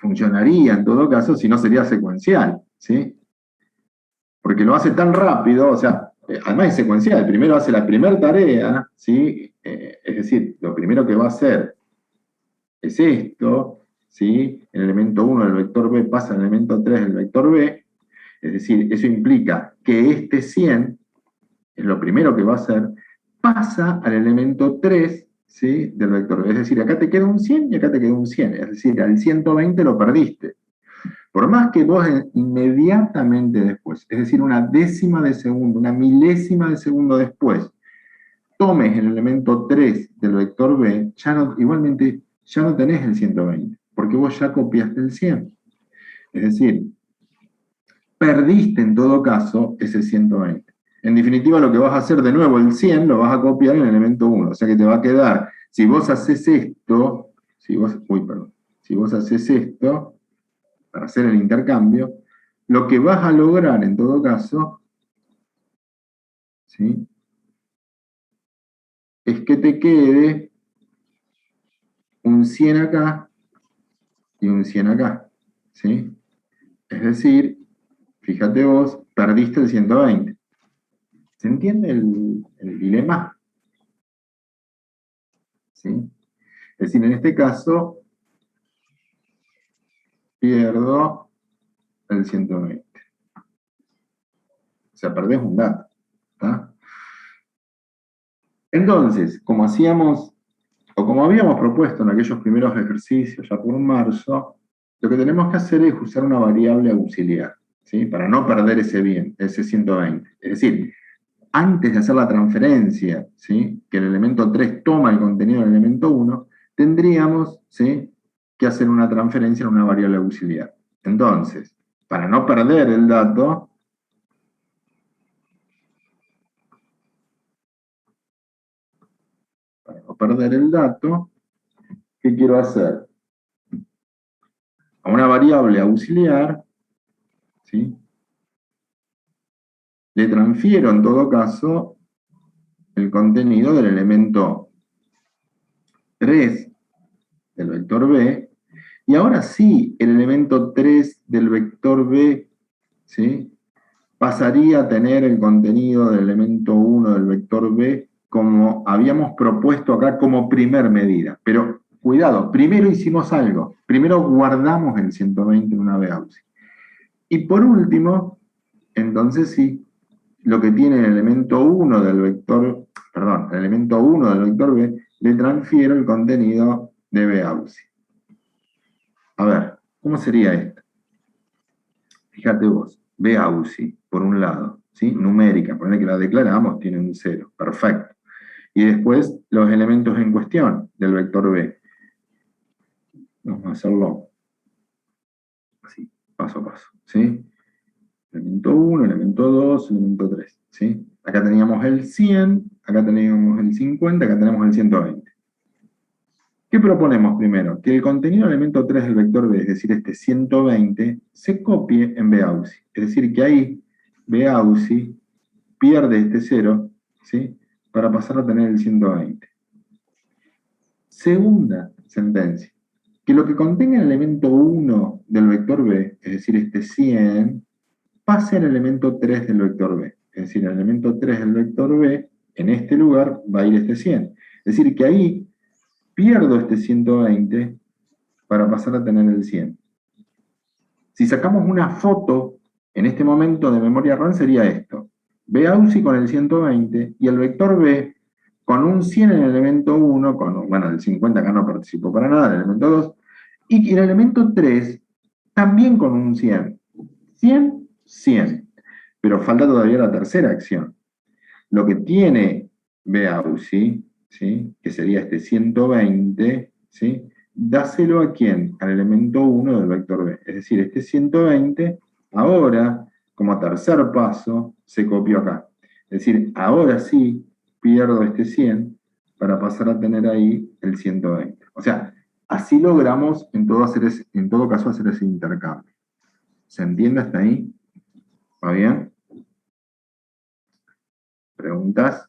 [SPEAKER 1] funcionaría en todo caso si no sería secuencial, ¿sí? Porque lo hace tan rápido, o sea, además es secuencial, primero hace la primera tarea, ¿sí? Es decir, lo primero que va a hacer es esto, ¿sí? El elemento 1 del vector B pasa al elemento 3 del vector B, es decir, eso implica que este 100, es lo primero que va a hacer, pasa al elemento 3, ¿sí? Del vector B. Es decir, acá te queda un 100 y acá te queda un 100, es decir, al 120 lo perdiste. Por más que vos inmediatamente después, es decir, una décima de segundo, una milésima de segundo después, tomes el elemento 3 del vector B, igualmente ya no tenés el 120, porque vos ya copiaste el 100. Es decir, perdiste en todo caso ese 120. En definitiva, lo que vas a hacer de nuevo, el 100, lo vas a copiar en el elemento 1. O sea que te va a quedar, si vos haces esto, si vos haces esto, para hacer el intercambio, lo que vas a lograr en todo caso, ¿sí?, es que te quede un 100 acá y un 100 acá, ¿sí? Es decir, fíjate vos, perdiste el 120. ¿Se entiende el dilema? ¿Sí? Es decir, en este caso, pierdo el 120. O sea, perdés un dato. ¿Tá? Entonces, como hacíamos, o como habíamos propuesto en aquellos primeros ejercicios, ya por marzo, lo que tenemos que hacer es usar una variable auxiliar, ¿sí?, para no perder ese 120. Es decir, antes de hacer la transferencia, ¿sí?, que el elemento 3 toma el contenido del elemento 1, tendríamos, ¿sí?, que hacer una transferencia en una variable auxiliar. Entonces, para no perder el dato, ¿qué quiero hacer? A una variable auxiliar, ¿sí?, le transfiero en todo caso el contenido del elemento 3 del vector B, y ahora sí, el elemento 3 del vector B, ¿sí?, pasaría a tener el contenido del elemento 1 del vector B como habíamos propuesto acá como primer medida. Pero cuidado, primero hicimos algo, primero guardamos el 120 en una BAUSI. Y por último, entonces sí, lo que tiene el elemento 1 del vector, el elemento 1 del vector B, le transfiero el contenido de BAUSI. A ver, ¿cómo sería esto? Fíjate vos, BAUSI, por un lado, ¿sí?, numérica, ponle que la declaramos, tiene un 0, perfecto. Y después los elementos en cuestión del vector B. Vamos a hacerlo así, paso a paso, ¿sí? Elemento 1, elemento 2, elemento 3, ¿sí? Acá teníamos el 100, acá teníamos el 50, acá tenemos el 120. ¿Qué proponemos primero? Que el contenido del elemento 3 del vector B, es decir, este 120, se copie en BAUSI. Es decir, que ahí BAUSI pierde este 0, ¿sí?, para pasar a tener el 120. Segunda sentencia, que lo que contenga el elemento 1 del vector B, es decir, este 100, pase al elemento 3 del vector B. Es decir, el elemento 3 del vector B, en este lugar va a ir este 100. Es decir, que ahí pierdo este 120 para pasar a tener el 100. Si sacamos una foto en este momento de memoria RAM sería esto. BAUSI con el 120 y el vector B con un 100 en el elemento 1, bueno, el 50 acá no participó para nada, el elemento 2, y el elemento 3 también con un 100. 100, 100. Pero falta todavía la tercera acción. Lo que tiene BAUSI, ¿sí?, que sería este 120, ¿sí?, dáselo a quién, al elemento 1 del vector B. Es decir, este 120, ahora, como tercer paso, se copió acá. Es decir, ahora sí pierdo este 100 para pasar a tener ahí el 120. O sea, así logramos en todo caso hacer ese intercambio. ¿Se entiende hasta ahí? ¿Va bien? ¿Preguntas?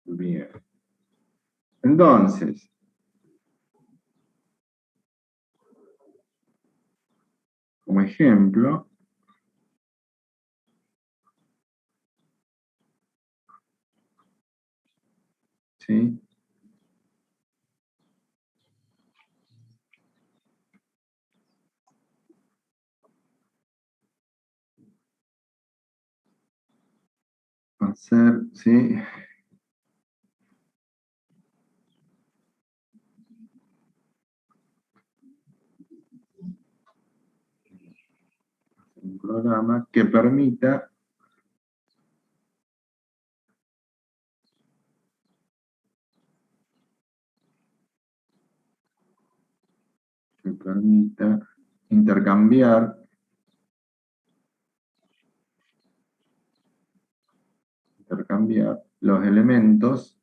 [SPEAKER 1] Bien. Entonces, como ejemplo, ¿sí?, hacer, ¿sí?, programa que permita intercambiar los elementos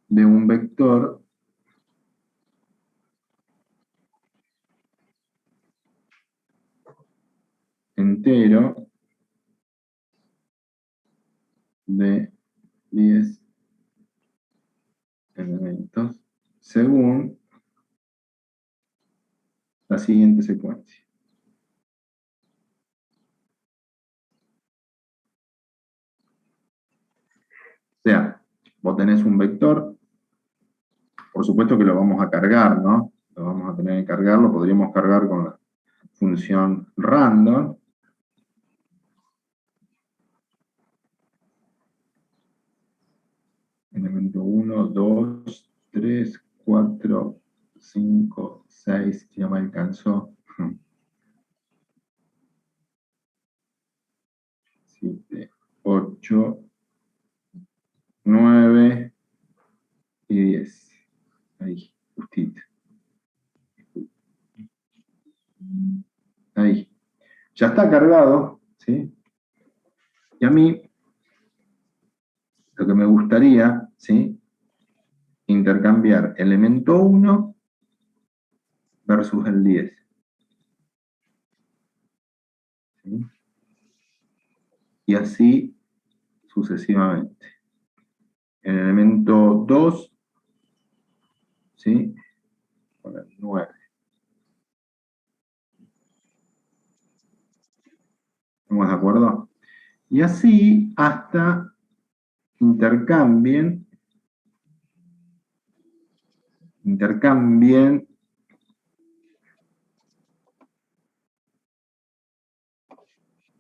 [SPEAKER 1] de un vector entero de 10 elementos según la siguiente secuencia. O sea, vos tenés un vector, por supuesto que lo vamos a cargar, ¿no? Lo vamos a tener que cargar, lo podríamos cargar con la función random. Elemento 1, 2, 3, 4, 5, 6, ya me alcanzó. 7, 8, 9 y 10. Ahí, justito. Ahí. Ya está cargado, ¿sí? Y a mí, lo que me gustaría, ¿sí? Intercambiar elemento 1 versus el 10. ¿Sí? Y así sucesivamente. El elemento 2, ¿sí? Con el 9. ¿Estamos de acuerdo? Y así hasta intercambien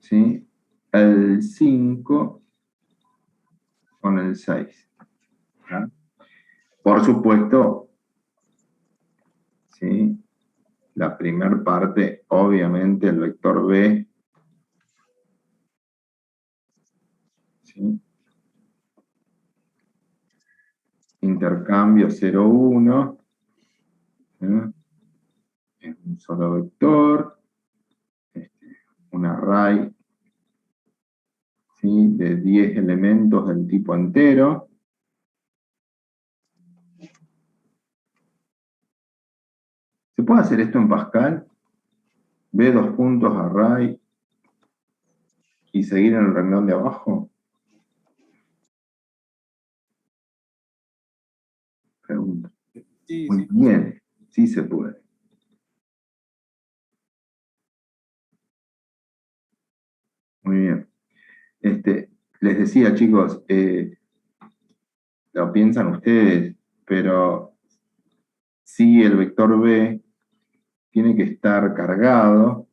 [SPEAKER 1] ¿sí? El 5 con el 6. ¿Ya? Por supuesto, ¿sí? La primera parte, obviamente, el vector B, ¿sí? Intercambio 0, 1, ¿sí? Es un solo vector, un array, ¿sí? De 10 elementos del tipo entero. ¿Se puede hacer esto en Pascal? B, 2 puntos, array, y seguir en el renglón de abajo. Pregunta.
[SPEAKER 11] Sí,
[SPEAKER 1] muy bien, sí se puede. Muy bien. Les decía, chicos, lo piensan ustedes, pero si el vector B tiene que estar cargado,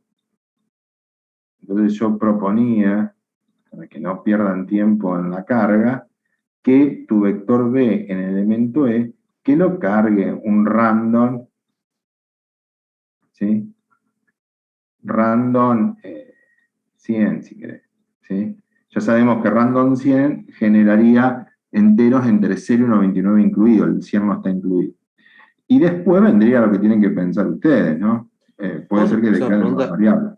[SPEAKER 1] entonces yo proponía, para que no pierdan tiempo en la carga, que tu vector B en el elemento E, que lo cargue un random, ¿sí? Random 100, si querés, ¿sí? Ya sabemos que random 100 generaría enteros entre 0 y 99 incluido, el 100 no está incluido. Y después vendría lo que tienen que pensar ustedes, ¿no? Puede ser que declaren las variables.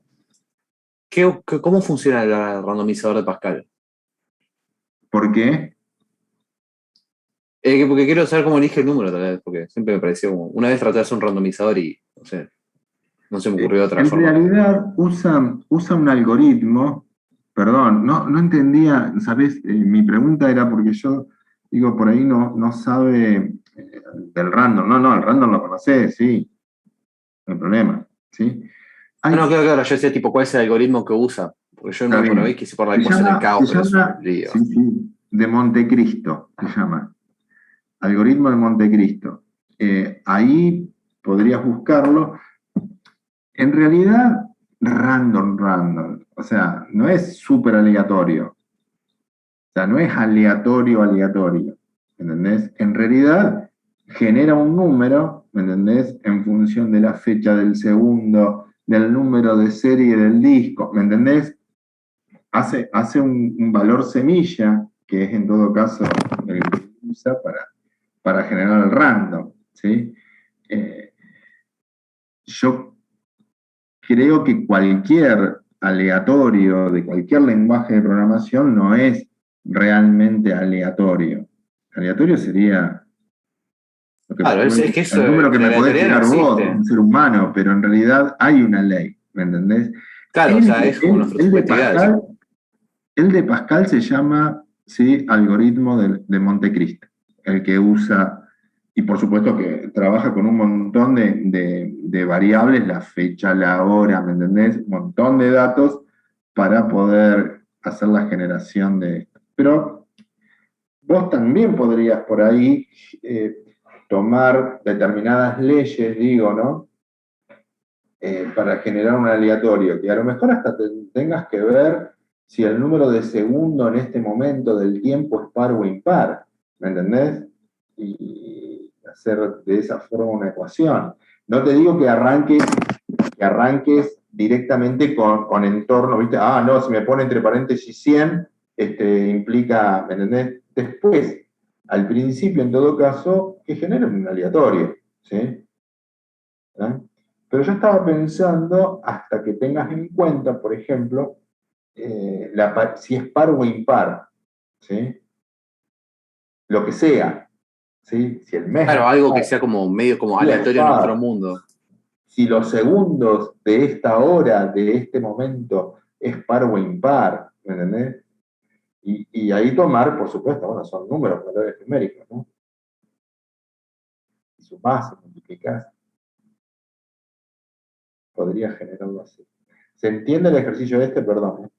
[SPEAKER 8] ¿Cómo funciona el randomizador de Pascal?
[SPEAKER 1] ¿Por qué?
[SPEAKER 8] Porque quiero saber cómo elige el número, tal vez, porque siempre me pareció como... Una vez traté de hacer un randomizador y, no se me ocurrió otra forma.
[SPEAKER 1] En realidad usa un algoritmo, perdón, no entendía, ¿sabes? Mi pregunta era porque yo, digo, por ahí no sabe del random. No, el random lo conocés, sí, no hay problema, ¿sí?
[SPEAKER 8] Claro, yo decía, tipo, ¿cuál es el algoritmo que usa? Porque yo no por ahí quise por la cosa del caos, pero es un lío.
[SPEAKER 1] Sí, de Montecristo se llama. Algoritmo de Montecristo. Ahí podrías buscarlo. En realidad, random. O sea, no es súper aleatorio. O sea, no es aleatorio. ¿Entendés? En realidad, genera un número, ¿me entendés? En función de la fecha del segundo, del número de serie del disco, ¿me entendés? Hace un valor semilla, que es en todo caso el que usa para generar el random, ¿sí? Yo creo que cualquier aleatorio de cualquier lenguaje de programación no es realmente aleatorio. Aleatorio sería
[SPEAKER 8] Claro, es que eso,
[SPEAKER 1] el número que
[SPEAKER 8] la
[SPEAKER 1] me podés
[SPEAKER 8] aleatoriedad
[SPEAKER 1] tirar
[SPEAKER 8] no
[SPEAKER 1] vos,
[SPEAKER 8] existe.
[SPEAKER 1] un ser humano, pero en realidad hay una ley, ¿me entendés?
[SPEAKER 8] Claro, o sea, es como nuestra subjetividad.
[SPEAKER 1] El de Pascal se llama, ¿sí?, algoritmo de Montecristo, el que usa, y por supuesto que trabaja con un montón de variables, la fecha, la hora, ¿me entendés? Un montón de datos para poder hacer la generación de esto. Pero vos también podrías por ahí tomar determinadas leyes, digo, ¿no? Para generar un aleatorio, que a lo mejor hasta tengas que ver si el número de segundo en este momento del tiempo es par o impar, ¿me entendés? Y hacer de esa forma una ecuación. No te digo que arranques directamente con entorno, ¿viste? Ah, no, si me pone entre paréntesis 100, implica, ¿me entendés? Después, al principio, en todo caso, que generen un aleatorio, ¿sí? ¿Eh? Pero yo estaba pensando, hasta que tengas en cuenta, por ejemplo, si es par o impar, ¿sí? Lo que sea, ¿sí? Si el mes
[SPEAKER 8] Claro,
[SPEAKER 1] es
[SPEAKER 8] algo que
[SPEAKER 1] par,
[SPEAKER 8] sea como medio como
[SPEAKER 1] si es
[SPEAKER 8] aleatorio en nuestro
[SPEAKER 1] par,
[SPEAKER 8] mundo.
[SPEAKER 1] si los segundos de esta hora, de este momento, es par o impar, ¿me entendés? Y ahí tomar, por supuesto, bueno, son números, valores numéricos, ¿no? Si sumás, si multiplicás, podría generarlo así. ¿Se entiende el ejercicio este? Perdón, ¿eh?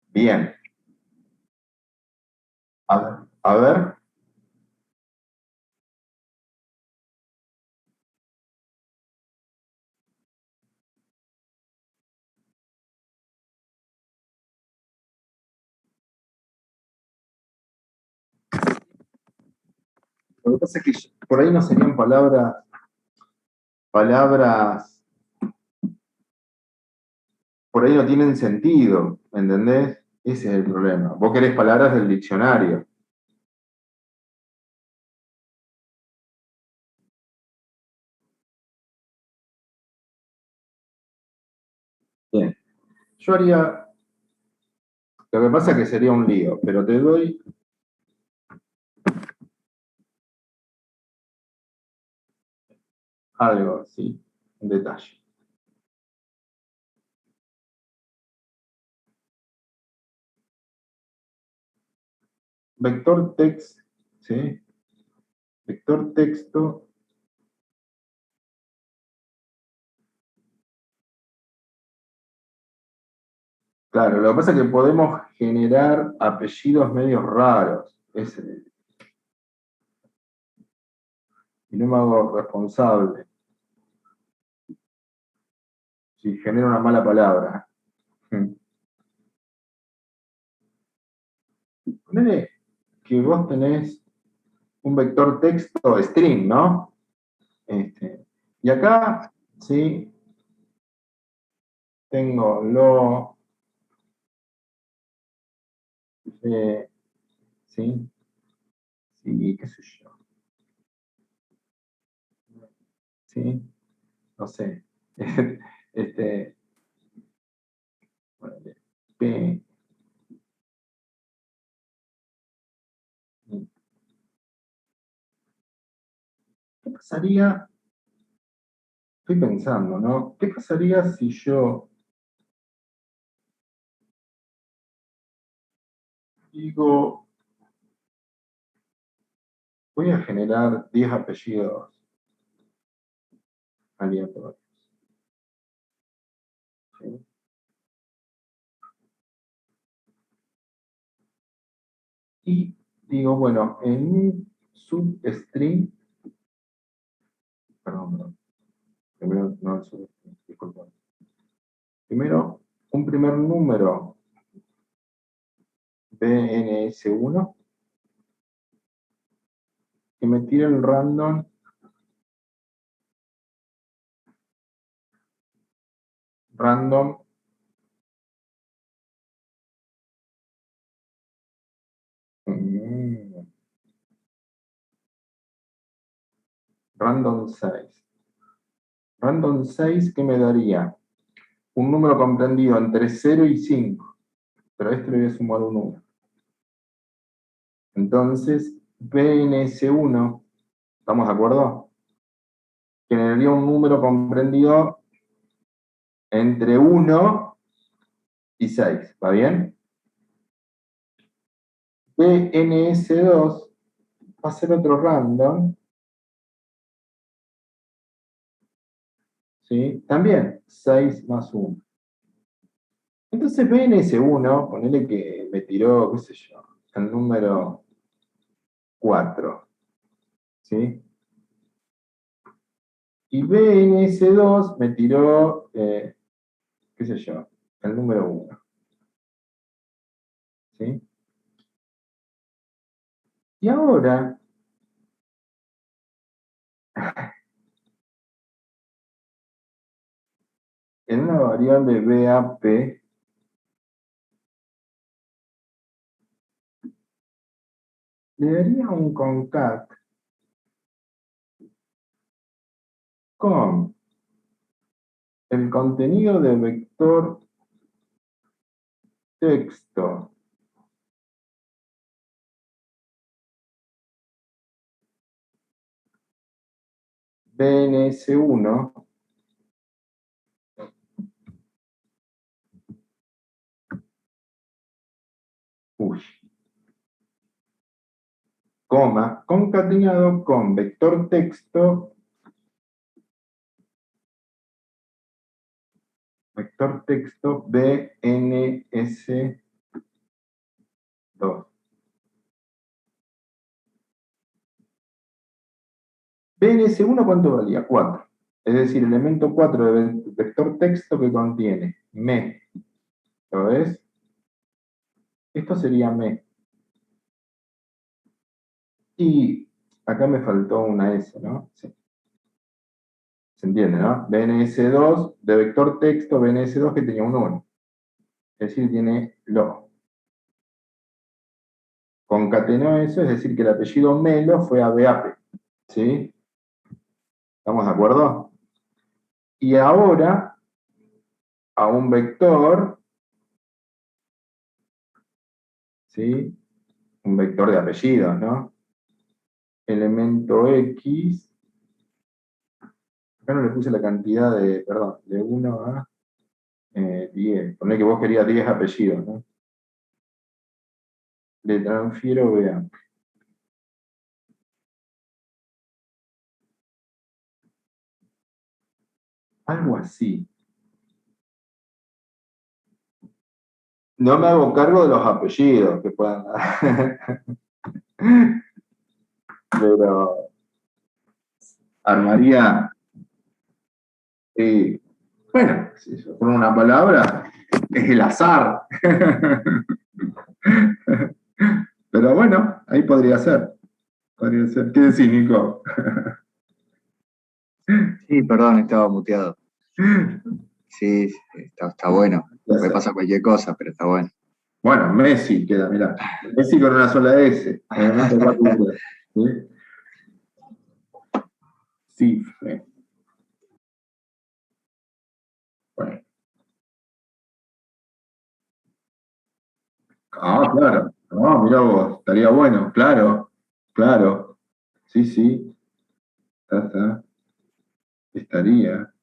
[SPEAKER 1] Bien. A ver. Lo que pasa es que por ahí no serían palabras, por ahí no tienen sentido, ¿me entendés? Ese es el problema. Vos querés palabras del diccionario. Bien. Yo haría, lo que pasa es que sería un lío, pero te doy algo, sí, un detalle. Vector text, ¿sí? Vector texto. Claro, lo que pasa es que podemos generar apellidos medios raros. Y no me hago responsable si genero una mala palabra. Ponele que vos tenés un vector texto string, ¿no? Y acá, sí, tengo sí, qué sé yo, sí, no sé, ponele, P, ¿qué pasaría? Estoy pensando, ¿no? ¿Qué pasaría si yo digo, voy a generar 10 apellidos aleatorios? ¿Sí? Y digo, bueno, en un substring, perdón, primero, no el substring, disculpa. Primero, un primer número BNS1, que me tire el random. Random. Random 6. Random 6, ¿qué me daría? Un número comprendido entre 0 y 5. Pero a este le voy a sumar un 1. Entonces, BNS1, ¿estamos de acuerdo? Generaría un número comprendido entre 1 y 6, ¿va bien? BNS2 va a ser otro random, ¿sí? También 6 más 1. Entonces BNS1, ponele que me tiró, qué sé yo, el número 4, ¿sí? Y BNS2 me tiró, qué sé yo, el número 1, ¿sí? Y ahora, en una variable BAP, le daría un concat con el contenido de vector texto BNS1 coma, concatenado con vector texto BNS2. BNS1, ¿cuánto valía? 4. Es decir, elemento 4 de vector texto que contiene me. ¿Lo ves? Esto sería me. Y acá me faltó una S, ¿no? Sí. ¿Se entiende, no? BNS2 de vector texto, BNS2 que tenía un 1. Es decir, tiene lo. Concatenó eso, es decir, que el apellido Melo fue a BAP. ¿Sí? ¿Estamos de acuerdo? Y ahora, a un vector, ¿sí? Un vector de apellidos, ¿no? Elemento X, acá no le puse la cantidad de, perdón, de 1 a 10. Poné que vos querías 10 apellidos, ¿no? Le transfiero BAP. Algo así. No me hago cargo de los apellidos que puedan dar. Pero armaría, bueno, si yo pongo una palabra, es el azar. Pero bueno, ahí podría ser. Podría ser. ¿Qué decís, Nico?
[SPEAKER 2] Sí, perdón, estaba muteado. Sí, está bueno. Puede pasar cualquier cosa, pero está bueno.
[SPEAKER 1] Bueno, Messi queda, mirá. Messi con una sola S. ¿Sí? Cifre. Bueno. Ah, claro. No, mirá vos, estaría bueno, claro, claro. Sí, sí. Está. Estaría.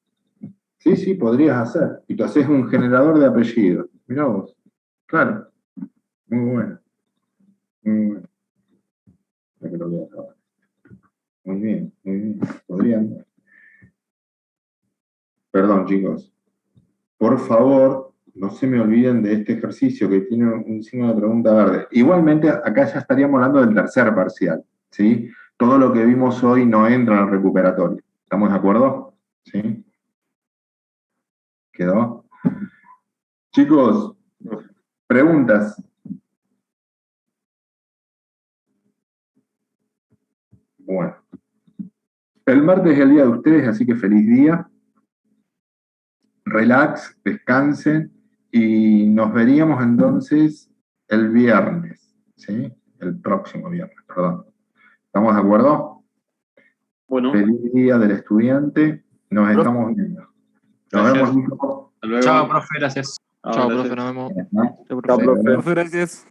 [SPEAKER 1] Sí, sí, podrías hacer. Y tú haces un generador de apellidos. Mirá vos. Claro. Muy bueno. Muy bueno. Ya que lo voy a acabar. Muy bien, muy bien. Podrían. Perdón, chicos. Por favor, no se me olviden de este ejercicio que tiene un signo de pregunta verde. Igualmente, acá ya estaríamos hablando del tercer parcial, ¿sí? Todo lo que vimos hoy no entra en el recuperatorio. ¿Estamos de acuerdo? ¿Sí? ¿Quedó? Chicos, preguntas. Bueno. El martes es el día de ustedes, así que feliz día. Relax, descansen y nos veríamos entonces el viernes, ¿sí? El próximo viernes, perdón. ¿Estamos de acuerdo?
[SPEAKER 5] Bueno.
[SPEAKER 1] Feliz día del estudiante. Nos estamos viendo. Nos
[SPEAKER 5] Gracias.
[SPEAKER 1] vemos.
[SPEAKER 3] Chao, profe, gracias.
[SPEAKER 5] Chao,
[SPEAKER 11] Chao,
[SPEAKER 5] gracias.
[SPEAKER 11] profe, nos vemos.
[SPEAKER 1] Chao,
[SPEAKER 11] Chao, profe.
[SPEAKER 12] Profe, gracias.